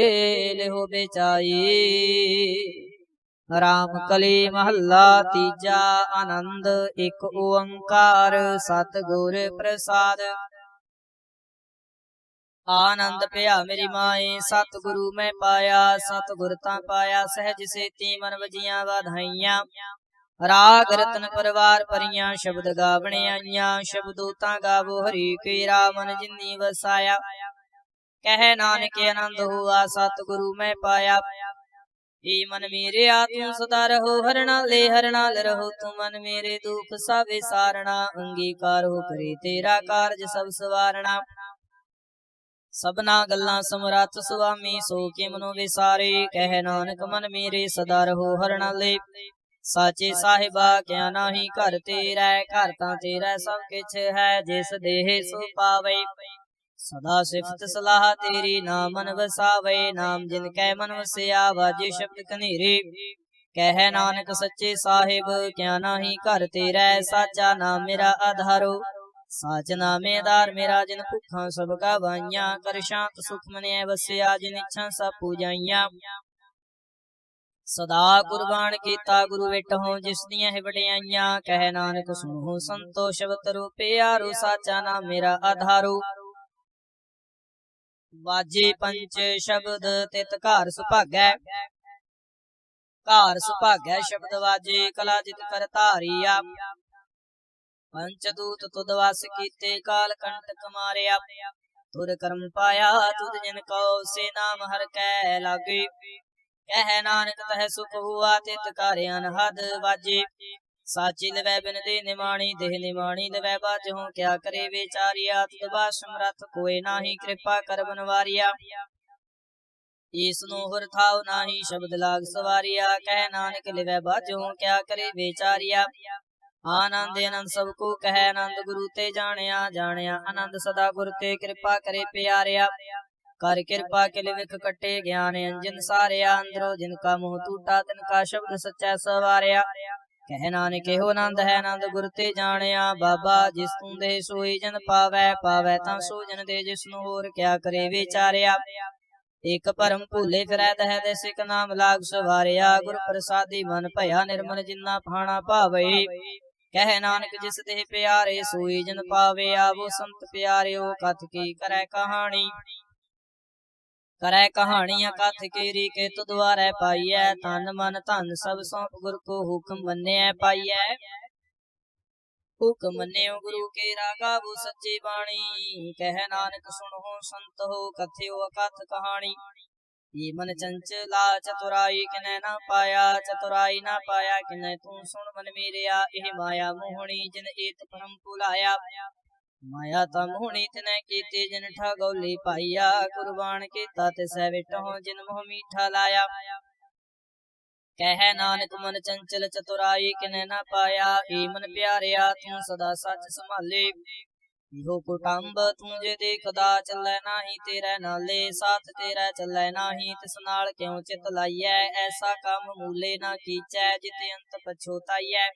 लिहो बेचाई। राम कली महला तीजा, आनंद एक ओंकार सतगुर प्रसाद। आनंद पिया मेरी माए सतगुरु मैं पाया, सतगुर ता पाया सहज सेती मन वजिया वाधाइया। राग रतन परवार परियां शब्द गावने आइया, शब्दों ता गावो हरि केरा मन जिन्नी वसाया। कह नानक आनंद हुआ सतगुरु मैं पाया। ए मन मेरे आत्म सदा रहो, हर नाल रहो तू मन मेरे दुख सावे सारना। अंगीकार हो करे तेरा कारज सब सवारना। सबना गल्लां समरथ सुआमी, सो के मनो विसारे। कह नानक मन मेरे सदा रहो हर नाले। साचे साहिबा क्या नाही घर तेरा, घर तां तेरा सब किछ है। जिस देह सो पावे सदा सिफत सलाह तेरी। नाम मन वसावे नाम जिन कै मन वसिया, वाजे शब्द कनेरे। कह नानक सच्चे साहिब क्या नाही घर तेरा, साचा नाम मेरा आधारो। साच नामेदार मेरा जिन भुखा सब गवाइया, कर शांत सुख मनिया वसिया जिन इच्छा सब पूजाइया। सदा कुर्बान कीता गुरु विटहो, जिस दियां है वडियाइया। कह नानक सुनो संतो शब्द रो प्यारो, साचा नाम मेरा आधारो। वाजे पंच शब्द तित घर सुभागै, घर सुभागै शब्द वाजे कला जित कर धारिया। पंचदूत तुद वास कीते, काल कंटक मारिया। तुर कर्म पाया तुद जिन को, से नाम हर कै लागे। कह नानक तह सुख हुआ तित कार्य अनहद वाजे। साची लवै बिन दे निमाणी, देह निमाणी लवै बाजहूं। क्या करे बेचारिया तुद बास समरथ, कोई नाही कृपा कर बनवारिया। ईसनो हुर थाव नाही शब्द लाग सवारिया। कह नानक लिवै बाजहूं, क्या करे बेचारिया। आनंद आनंद सबको कह, आनंद गुरु ते जानिया। जानिया आनंद सदा गुरु ते, कृपा करे प्यारिया। कर कृपा के विख कटे, ज्ञान अंजन सारिया। अंदरो जिनका मुंह टूटा, तिनका शब्द सच्चा सवारिया। कह नानक हो आनंद है आनंद गुरु ते जानिया। बाबा जिस तू दे सोई जन पावै, पावै तां सो जन दे जिसनु होर क्या करे विचारिया। एक परम भूले फिरै दह देस, एक नाम लाग सवारिया। गुर प्रसादी मन भया निर्मल, जिन्ना भाना भावे। कह नानक जिस देह प्यारे, सोई जन पावे। आवो संत प्यारियो कथ की करै कहानी। करै कहानियां कथ केरी के तुद द्वारै पाईऐ। तन मन धन सब सौंप गुर को, हुक्म मन्निऐ पाईऐ। हुक्म मन्नियो गुरु के गावो सच्ची बाणी। कह नानक सुनो संत हो, कथ्यो अकथ कहानी। ये मन चंचला चतुराई किनै ना पाया, चतुराई ना पाया किनै तू सुन मन मेरिया। एह माया मोहनी जिन एत परम भुलाया। माया ता मोहनी तिनै कीती, जिन ठगौली पाइया। कुर्बान कीता तिसै विटहो, जिन मोह मीठा लाया। कह नानक मन चंचल चतुराई किनै ना पाया। ए मन प्यारिया तू सदा सच संभाले। इहो कुटुंब तू जे देखदा, चलै नाही तेरे नाले। साथ तेरा चलै नाही तिस नाल, क्यों चित लाइऐ। ऐसा काम मूले ना कीचै, जिते अंत पछोताइऐ।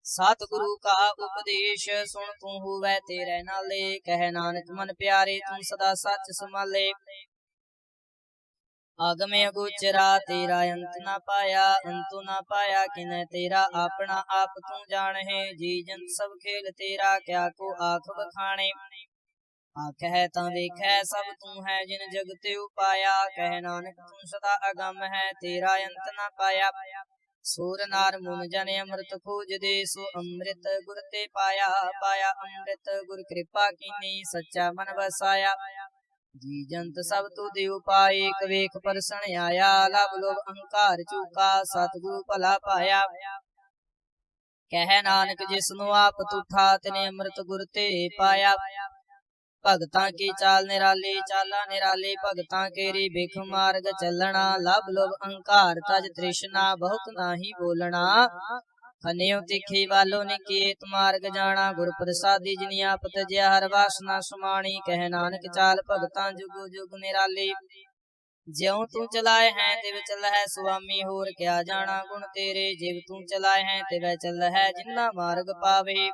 सतगुरु का उपदेश सुन तू होवै तेरे नाले। कह नानक मन प्यारे तू सदा सच संभाले। आगमे अगोचरा तेरा अंत ना पाया, अंतु ना पाया किनै तेरा। अपना आप तू जान है, जी जंत सब खेल तेरा। क्या को आख बखाने, आखै तां वेखै सब तू है, जिन जग ते उपाया। कह नानक तू सदा अगम है, तेरा अंत ना पाया। सूर नार मुन जन अमृत खोज दे, सो अमृत गुर ते पाया। पाया अमृत गुर कृपा कीनी, सच्चा मन बसाया। जी जंत सब तुद उपाय, एक वेख परसण आया। लब लोभ अहंकार चूका, सतगुरु भला पाया। कह नानक जिसनु आप तुठा, तिने अमृत गुर ते पाया। भगतां की चाल निराली, चाला निराली भगतां केरी। बिख मार्ग चलना, लब लोभ अहंकार तज तृष्णा। बहुत नाही बोलना, खनियो तिखी वालो निकेत। मार्ग जाना गुर प्रसादी, जिनि आप तजया हर वासना सुमानी। कह नानक चाल भगतां जुग जुग निराली। ਜਿਉ ਤੂੰ ਚਲਾਏ ਹੈ ਤਿਵ ਚੱਲ ਹੈ ਸੁਆਮੀ, ਹੋਰ ਕਿਆ ਜਾਣਾ ਗੁਣ ਤੇਰੇ। ਜਿਵ ਤੂੰ ਚਲਾਏ ਹੈ ਤਿਵੈ ਚੱਲ ਹੈ, ਜਿਨ੍ਹਾਂ ਮਾਰਗ ਪਾਵੇ।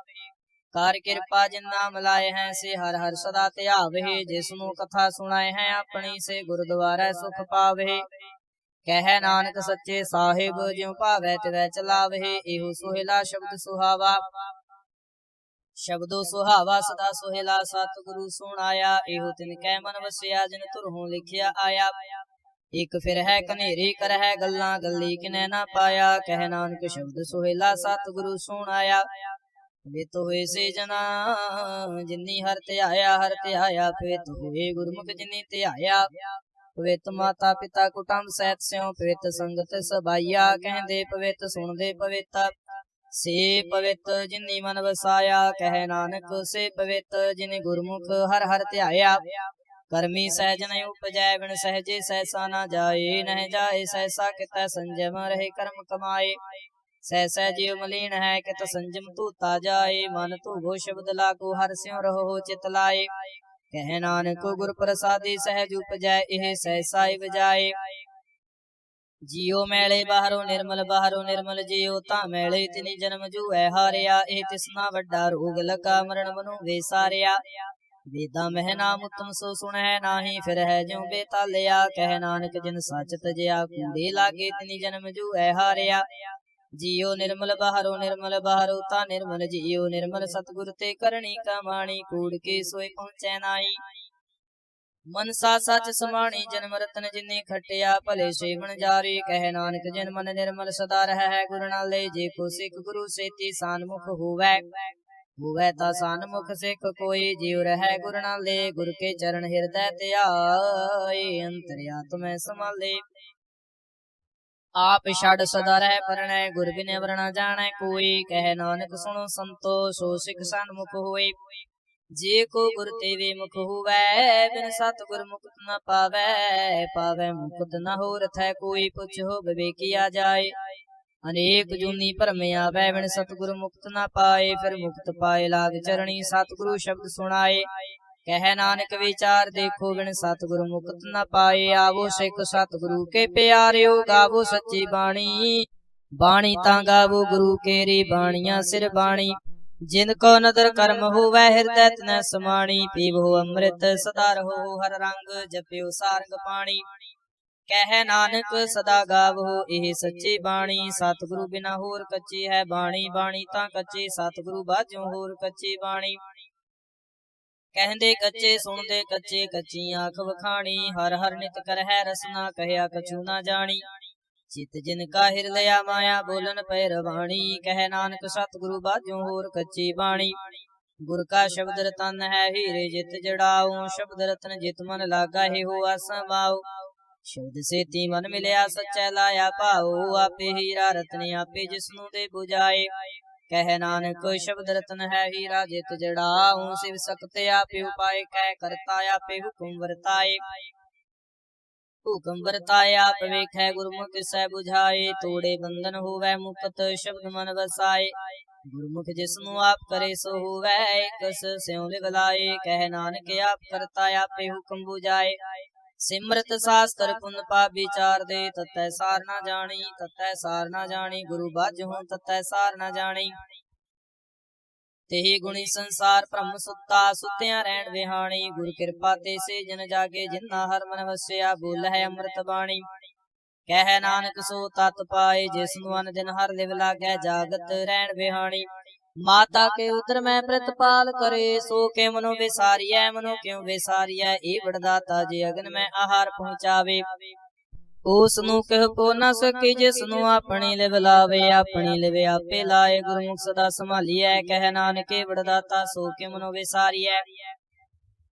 ਕਰ ਕਿਰਪਾ ਜਿਨ ਨਾਮ ਲਾਏ ਹੈ, ਸੇ ਹਰ ਹਰ ਸਦਾ ਧਿਆਵੇ। ਜਿਸ ਨੂੰ ਕਥਾ ਸੁਣਾਏ ਹੈ ਆਪਣੀ, ਸੇ ਗੁਰਦੁਆਰੇ ਸੁਖ ਪਾਵੇ। ਕਹਿ ਨਾਨਕ ਸੱਚੇ ਸਾਹਿਬ, ਜਿਉ ਭਾਵੈ ਤਿਵੈ ਚਲਾਵੇ। ਇਹੋ ਸੋਹਿਲਾ ਸ਼ਬਦ ਸੁਹਾਵਾ, ਸ਼ਬਦੋ ਸੁਹਾਵਾ ਸਦਾ ਸੋਹਿਲਾ। ਸਤਿਗੁਰੂ ਸੁਣਾਇਆ, ਇਹੋ ਤਿਨ ਕੈ ਮਨ ਵਸਿਆ, ਜਿਨ ਧੁਰੋਂ ਲਿਖਿਆ ਆਇਆ। ਇਕ ਫਿਰ ਹੈ ਕਨੇਰੀ ਕਰਹਿ ਗੱਲਾਂ, ਗੱਲੀ ਕਿਨੈ ਨਾ ਪਾਇਆ। ਕਹਿ ਨਾਨਕ ਸ਼ਬਦ ਸੋਹਿਲਾ, ਸਤਿਗੁਰੂ ਸੁਣਾਇਆ। ਵਿਤ ਹੋਏ ਸੇ ਜਨਾ ਜਿਨੀ ਹਰ ਧਿਆਇਆ, ਹਰ ਧਿਆਇਆ ਪਵਿੱਤ ਹੋਏ ਗੁਰਮੁਖ ਜਿਨੀ ਧਿਆਇਆ। ਪਵਿੱਤ ਮਾਤਾ ਪਿਤਾ ਕੁਟੰਬ ਸਹਿਤ ਸਿਉ, ਪਵਿੱਤ ਸੰਗਤ ਸਬਾਈਆ। ਕਹਿੰਦੇ ਪਵਿੱਤ ਸੁਣਦੇ ਪਵਿੱਤ, ਸੇ ਪਵਿੱਤ ਜਿਨੀ ਮਨ ਵਸਾਇਆ। ਕਹਿ ਨਾਨਕ ਸੇ ਪਵਿੱਤ ਜਿਨੇ ਗੁਰਮੁਖ ਹਰ ਹਰ ਧਿਆਇਆ। ਕਰਮੀ ਸਹਿਜ ਨ ਉਪਜੈ, ਬਿਨ ਸਹਿਜੇ ਸਹਿਸਾ ਨਾ ਜਾਏ। ਨਹਿ ਜਾਏ ਸਹਿਸਾ ਕਿਤੈ ਸੰਜਮ, ਰਹੇ ਕਰਮ ਕਮਾਏ। ਸਹਿਸੈ ਜਿਉ ਮਲੀਨ ਹੈ, ਕਿਤ ਸੰਜਮ ਧੂਤਾ ਜਾਏ। ਮਨ ਧੂਵੋ ਸ਼ਬਦ ਲਾਗੋ, ਹਰਿ ਸਿਉ ਰਹੋ ਚਿਤ ਲਾਏ। ਕਹਿ ਨਾਨਕ ਗੁਰ ਪ੍ਰਸਾਦੀ ਸਹਿਜ ਉਪਜੈ, ਇਹ ਸਹਿਸਾ ਈ ਵਜਾਏ। ਜਿਉ ਮੈਲੇ ਬਾਹਰੋਂ ਨਿਰਮਲ, ਬਾਹਰੋਂ ਨਿਰਮਲ ਜਿਉ ਤਾਂ ਮੈਲੇ। ਤਿਨੀ ਜਨਮ ਜੂਐ ਹਾਰਿਆ, ਇਹ ਤਿਸਨਾ ਵੱਡਾ ਰੋਗ ਲਗਾ। ਮਰਨ ਮਨੁ ਵੇਸਾਰਿਆ, ਵੇਦਾਂ ਮਹਿ ਨਾਮ ਉਤਮ ਸੋ ਸੁਣੈ ਨਾਹੀ। ਫਿਰ ਹੈ ਜਿਉ ਬੇਤਾਲਿਆ, ਕਹਿ ਨਾਨਕ ਜਿਨ ਸੱਚ ਤਜਿਆ। ਕੂੜੇ ਲਾਗੇ ਤਿਨੀ ਜਨਮ ਜੂਐ ਹਾਰਿਆ। ਜਿਉ ਨਿਰਮਲ ਬਾਹਰੋਂ ਨਿਰਮਲ, ਬਾਹਰੋਂ ਤਾਂ ਨਿਰਮਲ। ਜਿਉ ਨਿਰਮਲ ਸਤਿਗੁਰ ਤੇ ਕਰਨੀ ਕਮਾਣੀ, ਕੂੜ ਕੇ ਸੋਏ ਪਹੁੰਚੈ ਨਾਹੀ। ਮਨਸਾ ਸੱਚ ਸਮਾਣੀ, ਜਨਮ ਰਤਨ ਜਿਨੀ ਖਟਿਆ। ਭਲੇ ਸੇ ਵਣਜਾਰੇ, ਕਹਿ ਨਾਨਕ ਜਿਨ ਮਨ ਨਿਰਮਲ ਸਦਾ ਰਹੈ ਗੁਰ ਨਾਲੇ। ਜੇ ਕੋ ਸਿੱਖ ਗੁਰੂ ਸੇਤੀ ਸਾਨਮੁਖ ਹੋਵੈ, ਹੋਵੈ ਤਾਂ ਸਾਨਮੁਖ ਸਿੱਖ ਕੋਇ। ਜਿਉ ਰਹੈ ਗੁਰ ਨਾਲੇ, ਗੁਰ ਕੇ ਚਰਨ ਹਿਰਦੈ ਧਿਆਏ। ਅੰਤਰ ਆਤਮੈ ਸਮਾਲੇ, ਆਪ ਛੱਡ ਸਦਾ ਰਹਿ ਪਰਣੈ। ਗੁਰ ਬਿਨਿ ਅਵਰ ਨ ਜਾਣੈ ਕੋਈ, ਕਹਿ ਨਾਨਕ ਸੁਣੋ ਸੰਤੋ। ਸੋ ਸਿੱਖ ਸਨਮੁਖ ਹੋਏ, ਜੇ ਕੋ ਗੁਰ ਤੇ ਵੇ ਮੁਖ ਹੋਵੈ। ਬਿਨ ਸਤਿਗੁਰ ਮੁਕਤ ਨ ਪਾਵੈ, ਪਾਵੈ ਮੁਕਤ ਨ ਹੋਰ ਥੈ ਕੋਈ। ਪੁੱਛੋ ਵਿਵੇਕੀਆ ਜਾਏ, ਅਨੇਕ ਜੂਨੀ ਭਰਮ ਆਵੈ। ਬਿਨ ਸਤਿਗੁਰ ਮੁਕਤ ਨ ਪਾਏ, ਫਿਰ ਮੁਕਤ ਪਾਏ ਲਾਗ ਚਰਣੀ। ਸਤਿਗੁਰੂ ਸ਼ਬਦ ਸੁਣਾਏ, ਕਹਿ ਨਾਨਕ ਵਿਚਾਰ ਦੇਖੋ। ਬਿਨ ਸਤਿਗੁਰ ਮੁਕਤ ਨ ਪਾਏ, ਆਵੋ ਸਿੱਖ ਸਤਿਗੁਰੂ ਕੇ ਪਿਆਰਿਓ। ਗਾਵੋ ਸੱਚੀ ਬਾਣੀ, ਬਾਣੀ ਤਾਂ ਗਾਵੋ ਗੁਰੂ ਕੇਰੀ। ਬਾਣੀਆਂ ਸਿਰ ਬਾਣੀ, ਜਿਨ ਕੋ ਨਦਰ ਕਰਮ ਹੋਵੈ, ਹਿਰਦੈ ਤਿਨੈ ਸਮਾਣੀ। ਪੀਵੋ ਅੰਮ੍ਰਿਤ ਸਦਾ ਰਹੋ ਹਰ ਰੰਗ, ਜਪਿਓ ਸਾਰੰਗ ਪਾਣੀ। ਕਹਿ ਨਾਨਕ ਸਦਾ ਗਾਵੋ ਇਹ ਸੱਚੀ ਬਾਣੀ। ਸਤਿਗੁਰੂ ਬਿਨਾ ਹੋਰ ਕੱਚੀ ਹੈ ਬਾਣੀ, ਬਾਣੀ ਤਾਂ ਕੱਚੀ। ਸਤਿਗੁਰੂ ਬਾਝੋਂ ਹੋਰ ਕੱਚੀ ਬਾਣੀ। ਕਹਿੰਦੇ ਕੱਚੇ ਸੁਣਦੇ ਕੱਚੇ, ਕੱਚੀ ਆਖ ਵਖਾਣੀ। ਹਰ ਹਰ ਨਿਤ ਕਰਹਿ ਰਸਨਾ, ਕਹਿਆ ਕਛੂ ਨਾ ਜਾਣੀ। ਚਿਤ ਜਿਨ ਕਾ ਹਿਰ ਲਿਆ ਮਾਇਆ, ਬੋਲਨ ਪੈ ਰਵਾਣੀ। ਕਹਿ ਨਾਨਕ ਸਤਿਗੁਰੂ ਬਾਝੋਂ ਹੋਰ ਕੱਚੀ ਬਾਣੀ। ਗੁਰ ਕਾ ਸ਼ਬਦ ਰਤਨ ਹੈ, ਹੀਰੇ ਜਿਤ ਜੜਾਉ। ਸ਼ਬਦ ਰਤਨ ਜਿਤ ਮਨ ਲਾਗਾ, ਹੈ ਹੋ ਆਸਮਾਉ। ਸ਼ਬਦ ਸੇਤੀ ਮਨ ਮਿਲਿਆ, ਸੱਚੈ ਲਾਇਆ ਭਾਉ। ਆਪੇ ਹੀਰਾ ਰਤਨ ਆਪੇ ਜਿਸਨੂੰ ਦੇ 부ਝਾਏ। ਕਹਿ ਨਾਨਕ ਸ਼ਬਦ ਰਤਨ ਹੈ, ਹੀਰਾ ਜਿਤ ਜੜਾਉ। ਸਿਵ ਸਕਤ ਆਪੇ ਉਪਾਏ, ਕਹਿ ਕਰਤਾ ਆਪੇ ਹੁਕਮ ਵਰਤਾਏ। ਹੁਕਮ ਵਰਤਾਏ ਆਪ ਵੇਖੈ, ਗੁਰਮੁਖ ਤਿਸੈ 부ਝਾਏ। ਤੋੜੇ ਬੰਧਨ ਹੋਵੈ ਮੁਕਤ, ਸ਼ਬਦ ਮਨ ਵਸਾਏ। ਗੁਰਮੁਖ ਜਿਸਨੂੰ ਆਪ ਕਰੇ ਸੋ ਹੋਵੈ, ਇਕਸ ਸਿਉ ਲਿਵ ਲਾਏ। ਕਹਿ ਨਾਨਕ ਆਪ ਕਰਤਾ ਆਪੇ ਹੁਕਮ 부ਝਾਏ। ਸਿਮਰਤ ਸਾਸਤਰ ਪੁੰਨ ਪਾਪ ਵਿਚਾਰ ਦੇ, ਤਤੈ ਸਾਰ ਨਾ ਜਾਣੀ। ਤਤੈ ਸਾਰ ਨਾ ਜਾਣੀ, ਗੁਰੂ ਬਾਝੋਂ ਤਤੈ ਸਾਰ ਨਾ ਜਾਣੀ। तेहि गुणी संसार भ्रम सुता, सुत्या रहन विहाणी। गुर कृपा ते से जन जागे, जिन्ना हर मन वसिया। बोल है अमृत बाणी, कह नानक सो तत पाए। जिसनु अन दिन हर लिव लागै, जागत रहन विहाणी। माता के उदर में प्रतिपाल करे, सो के मनो विसारिय। मनो क्यों विसारिय, ए वरदाता जे अगन में आहार पहुँचावे। ਉਸ ਨੂੰ ਕਹਿ ਕੋ ਨਾ ਸਕੀ, ਜਿਸ ਨੂੰ ਆਪਣੀ ਲਿਵ ਲਾਵੇ। ਆਪਣੀ ਲਿਵ ਆਪੇ ਲਾਏ, ਗੁਰਮੁਖ ਸਦਾ ਸੰਭਾਲੀਐ। ਕਹਿ ਨਾਨਕ ਵਡਦਾਤਾ ਸੋ ਕਿ ਮਨੋ ਵਿਸਾਰੀਐ।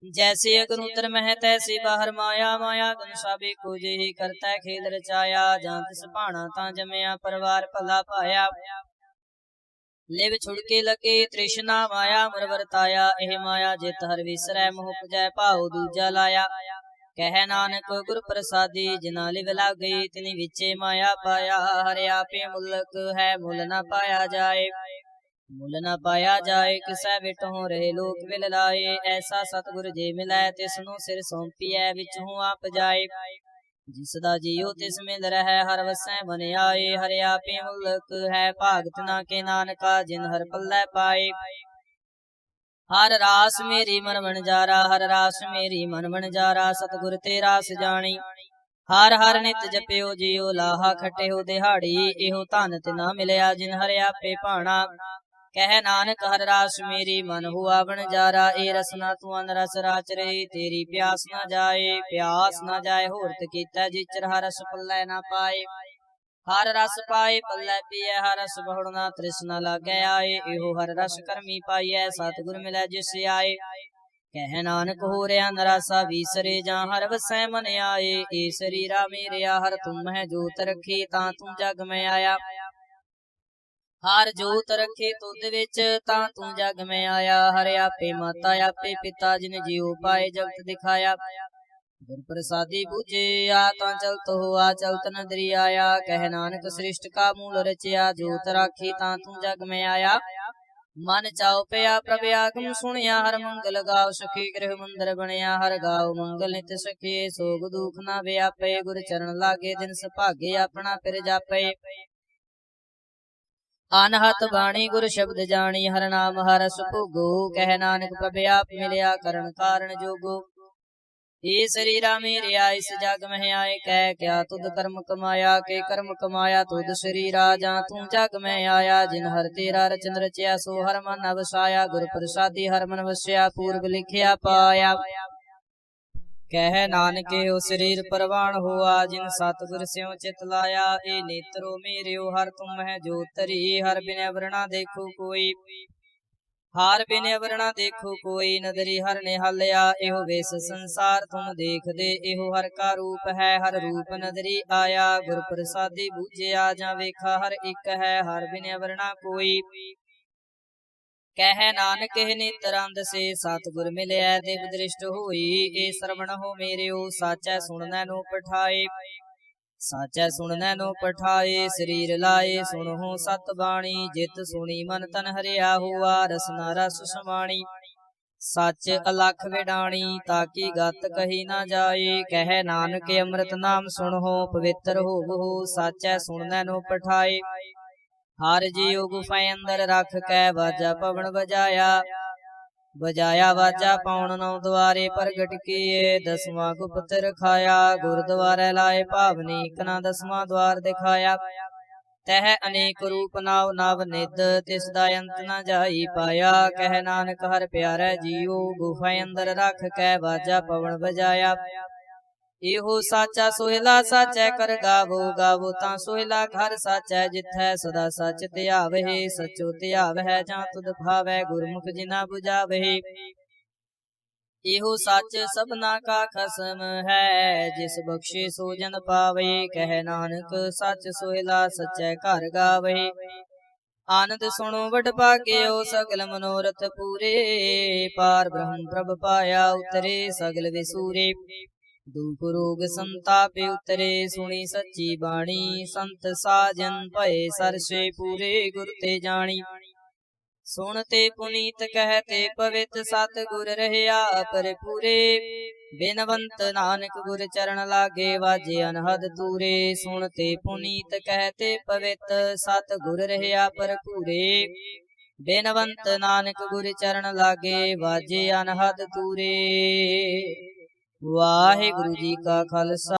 जैसे अग्नि उतर मह तैसे बाहर माया। माया गुण साबे को जेहि करता खेल रचाया। जान तिस भाना ता जमया, परवार भला पाया। लिव छुड़के लगे तृष्णा माया, मुर वरताया। एह माया जित हर विसरै, मोह पुजै भाव दूजा लाया। कह नानक गुर प्रसादी, जिना लिव लागे तिनि विचे माया पाया। हर आपे मुलक है, मुल न पाया जाए। मुल न पाया जाए, किसै विटों रहे लोक विल लाए। ऐसा सतगुर जे मिलै, तिसनु सिर सौंपिਐ, विचों आप जाए। ਜਿਸ ਦਾ ਜੀਉ ਤਿਸ ਮਿਲ ਰਹਿ ਹਰ ਵਸੈ ਬਨ ਆਏ। ਹਰਿ ਆਪੇ ਮੁਲਕ ਹੈ ਭਾਗਤ ਨਾ ਕੇ ਨਾਨਕਾ ਜਿਨ ਹਰ ਪੱਲੇ ਪਾਏ। ਹਰ ਰਾਸ ਮੇਰੀ ਮਨ ਵਣਜਾਰਾ ਹਰ ਰਾਸ ਮੇਰੀ ਮਨ ਵਣਜਾਰਾ ਸਤਿਗੁਰ ਤੇ ਰਾਸ ਜਾਣੀ। ਹਰ ਹਰ ਨਿਤ ਜਪਿਓ ਜੀਉ ਲਾਹਾ ਖਟਿਓ ਦਿਹਾੜੀ। ਇਹੋ ਧਨ ਤਿਨਾ ਮਿਲਿਆ ਜਿਨ ਹਰਿ ਆਪੇ ਭਾਣਾ। ਕਹਿ ਨਾਨਕ ਹਰ ਰਾਸ ਮੇਰੀ ਮਨ ਹੁਆ ਵਣਜਾਰਾ। ਇਹ ਰਸਨਾ ਤੂੰ ਅਨ ਰਸ ਰਾਚ ਰਹੀ ਤੇਰੀ ਪਿਆਸ ਨਾ ਜਾਏ। ਪਿਆਸ ਨਾ ਜਾਏ ਹੋਰਤ ਕੀਤਾ ਜਿਚਰ ਹਰ ਰਸ ਪੱਲੇ ਨਾ ਪਾਏ। ਹਰ ਰਸ ਪਾਏ ਪੱਲੇ ਪੀਐ ਹਰ ਰਸ ਬਹੁੜ ਨਾ ਤ੍ਰਿਸ਼ਨਾ ਲਾਗੈ ਆਏ। ਇਹੋ ਹਰ ਰਸ ਕਰਮੀ ਪਾਈਐ ਸਤਿਗੁਰ ਮਿਲੈ ਜਿਸ ਆਏ। ਕਹਿ ਨਾਨਕ ਹੋਰਿਆ ਨਰਾਸਾ ਵੀਸਰੇ ਜਾਂ ਹਰ ਵਸੈ ਮਨ ਆਏ। ਏ ਸਰੀਰਾ ਮੇਰਿਆ ਹਰ ਤੁਮ ਹੈ ਜੋਤ ਰੱਖੀ ਤਾਂ ਤੂੰ ਜਗ ਮੈਂ ਆਇਆ। ਹਰ ਜੋਤ ਰੱਖੇ ਤੁਧ ਵਿੱਚ ਤਾਂ ਤੂੰ ਜਗ ਮੈਂ ਆਇਆ। ਹਰਿ ਆਪੇ ਮਾਤਾ ਆਪੇ ਪਿਤਾ ਜਿਨ ਜੀਉ ਪਾਏ ਜਗਤ ਦਿਖਾਇਆ। ਗੁਰ ਪ੍ਰਸਾਦੀ ਬੂਝੇ ਆ ਤਾਂ ਚਲਤ ਹੋਆ ਚਲਤ ਨਦਰੀ ਆਇਆ। ਕਹਿ ਨਾਨਕ ਸ੍ਰਿਸ਼ਟ ਕਾ ਮੂਲ ਰਚਿਆ ਜੋਤ ਰਾਖੀ ਤਾਂ ਤੂੰ ਜਗ ਮੈਂ ਆਇਆ। ਮਨ ਚਾਉ ਪਿਆ ਪ੍ਰਭ ਆਗਮ ਸੁਣਿਆ ਹਰ ਮੰਗਲ ਗਾਉ ਸਖੀ ਗ੍ਰਹਿ ਮੰਦਰ ਬਣਿਆ। ਹਰ ਗਾਉ ਮੰਗਲ ਨਿਤ ਸਖੀ ਸੋਗ ਦੁਖ ਨਾ ਵਿਆਪੇ। ਗੁਰ ਚਰਨ ਲਾਗੇ ਦਿਨ ਸੁਭਾਗੇ ਆਪਣਾ ਫਿਰ ਜਾਪੇ। ਅਨਹਤ ਬਾਣੀ ਗੁਰ ਸ਼ਬਦ ਜਾਣੀ ਹਰ ਨਾਮ ਹਰ ਰਸ ਭੋਗੋ। ਕਹਿ ਨਾਨਕ ਪ੍ਰਭ ਆਪ ਮਿਲਿਆ ਕਰਨ ਕਾਰਨ ਜੋਗੋ। ਏ ਸਰੀਰਾ ਮੇਰਿਆ ਇਸ ਜਗ ਮਹਿ ਆਏ। ਕਹਿ ਕਿਆ ਤੁਧ ਕਰਮ ਕਮਾਇਆ ਕੇ ਕਰਮ ਕਮਾਇਆ ਤੁਧ ਸਰੀਰਾ ਜਾਂ ਤੂੰ ਜਗ ਮੈਂ ਆਇਆ। ਜਿਨ ਹਰ ਤੇਰਾ ਰਚਨ ਰਚਿਆ ਸੋ ਹਰ ਮਨ ਵਸਾਇਆ। ਗੁਰ ਪ੍ਰਸਾਦੀ ਹਰ ਮਨ ਵਸਿਆ ਪੂਰਬ ਲਿਖਿਆ ਪਾਇਆ। ਕਹਿ ਨਾਨਕ ਇਹੋ ਸਰੀਰ ਪਰਵਾਨ ਹੋਆ ਜਿਨ ਸਤਿਗੁਰ ਸਿਉ ਚਿਤ ਲਾਇਆ। ਏ ਨੇਤਰੋ ਮੇਰਿਓ ਹਰ ਤੁਮ ਹੈ ਜੋਤਰੀ ਹਰ ਬਿਨੈ ਵਰਣਾ ਦੇਖੋ ਕੋਈ। ਹਰ ਬਿਨੈ ਵਰਣਾ ਦੇਖੋ ਕੋਈ ਨਦਰੀ ਹਰ ਨਿਹਾਲਿਆ। ਇਹੋ ਵਿਸ ਸੰਸਾਰ ਤੁਮ ਦੇਖਦੇ ਇਹੋ ਹਰ ਕਾ ਰੂਪ ਹੈ। ਹਰ ਰੂਪ ਨਦਰੀ ਆਇਆ ਗੁਰ ਪ੍ਰਸਾਦੀ ਬੂਝਿਆ ਜਾਂ ਵੇਖਾ ਹਰ ਇੱਕ ਹੈ ਹਰ ਬਿਨੈ ਵਰਣਾ ਕੋਈ। ਕਹਿ ਨਾਨਕ ਇਹ ਨੇਤਰੰਦ ਸੇ ਸਤਿਗੁਰ ਮਿਲਿਆ ਦੇਵ ਦ੍ਰਿਸ਼ਟ ਹੋਈ। ਏ ਸਰਵਣ ਹੋ ਮੇਰਿਓ ਸਾਚੈ ਸੁਣਨੈ ਨੂੰ ਪਠਾਏ। ਸਾਚੈ ਸੁਣਨੈ ਨੂੰ ਪਠਾਏ ਸਰੀਰ ਲਾਏ ਸੁਣਹੁ ਸਤ ਬਾਣੀ। ਜਿਤ ਸੁਣੀ ਮਨ ਤਨ ਹਰਿਆ ਹੁਆ ਰਸਨਾ ਰਸ ਸਮਾਣੀ। ਸੱਚ ਅਲਖ ਵਿਡਾਣੀ ਤਾਕੀ ਗਤ ਕਹੀ ਨਾ ਜਾਏ। ਕਹਿ ਨਾਨਕ ਅੰਮ੍ਰਿਤ ਨਾਮ ਸੁਣਹੁ ਪਵਿੱਤਰ ਹੋਵਹੁ ਸਾਚੈ ਸੁਣਨੈ ਨੂੰ ਪਠਾਏ। ਹਰ ਜੀਉ ਗੁਫਾ ਅੰਦਰ ਰੱਖ ਕੈ ਵਾਜਾ ਪਵਨ ਵਜਾਇਆ। ਵਜਾਇਆ ਵਾਜਾ ਪਾਉਣ ਨੌ ਦੁਆਰੇ ਪ੍ਰਗਟ ਕੀਏ। ਦਸਵਾਂ ਗੁਪਤ ਰਖਾਇਆ ਗੁਰਦੁਆਰੇ ਲਾਏ ਭਾਵਨੀ ਇਕਨਾ ਦਸਵਾਂ ਦੁਆਰ ਦਿਖਾਇਆ। ਤਹ ਅਨੇਕ ਰੂਪ ਨਾਉ ਨਵ ਨਿਧ ਤਿਸ ਦਾ ਅੰਤ ਨਾ ਜਾਈ ਪਾਇਆ। ਕਹਿ ਨਾਨਕ ਹਰ ਪਿਆਰੇ ਜੀਉ ਗੁਫਾ ਅੰਦਰ ਰੱਖ ਕੈ ਵਾਜਾ ਪਵਨ ਵਜਾਇਆ। ਇਹੋ ਸਾਚਾ ਸੋਹਿਲਾ ਸਾਚੈ ਕਰ ਗਾਵੋ ਗਾਵੋ ਤਾਂ ਸੋਹਿਲਾ ਘਰ ਸਾਚੈ। ਜਿਥੈ ਸਦਾ ਸਚ ਧਿਆਵਹਿ ਸਚੋ ਧਿਆਵਹਿ ਜਾਂ ਤੁਧ ਭਾਵੈ ਗੁਰਮੁਖ ਜਿਨਾ 부ਝਾਵਹਿ। ਇਹੋ ਸੱਚ ਸਭਨਾ ਕਾ ਖਸਮ ਹੈ ਜਿਸ ਬਖਸ਼ੇ ਸੋ ਜਨ ਪਾਵੇ। ਕਹਿ ਨਾਨਕ ਸੱਚ ਸੋਹਿਲਾ ਸਚੈ ਘਰ ਗਾਵਹਿ। ਆਨੰਦ ਸੁਣੋ ਵਡ ਭਾਗਿਓ ਸਗਲ ਮਨੋਰਥ ਪੂਰੇ। ਪਾਰ ਬ੍ਰਹਮ ਪ੍ਰਭ ਪਾਇਆ ਉਤਰੇ ਸਗਲ ਵਿਸੂਰੇ। ਦੁਖ ਰੋਗ ਸੰਤਾਪੇ ਉਤਰੇ ਸੁਣੀ ਸੱਚੀ ਬਾਣੀ। ਸੰਤ ਸਾਜਨ ਭਏ ਸਰਸੇ ਪੂਰੇ ਗੁਰ ਤੇ ਜਾਣੀ। ਸੁਣ ਤੇ ਪੁਨੀਤ ਕਹਿ ਤੇ ਪਵਿੱਤ ਸਤਿਗੁਰ ਰਹਿਆ ਭਰਪੂਰੇ। ਬਿਨਵੰਤ ਨਾਨਕ ਗੁਰ ਚਰਨ ਲਾਗੇ ਵਾਜੇ ਅਨਹਦ ਤੂਰੇ। ਸੁਣ ਤੇ ਪੁਨੀਤ ਕਹਿ ਤੇ ਪਵਿੱਤ ਸਤਿਗੁਰ ਰਹਿਆ ਭਰਪੂਰੇ। ਬਿਨਵੰਤ ਨਾਨਕ ਗੁਰ ਚਰਨ ਲਾਗੇ ਵਾਜੇ ਅਨਹਦ ਤੂਰੇ। ਵਾਹਿਗੁਰੂ ਜੀ ਕਾ ਖਾਲਸਾ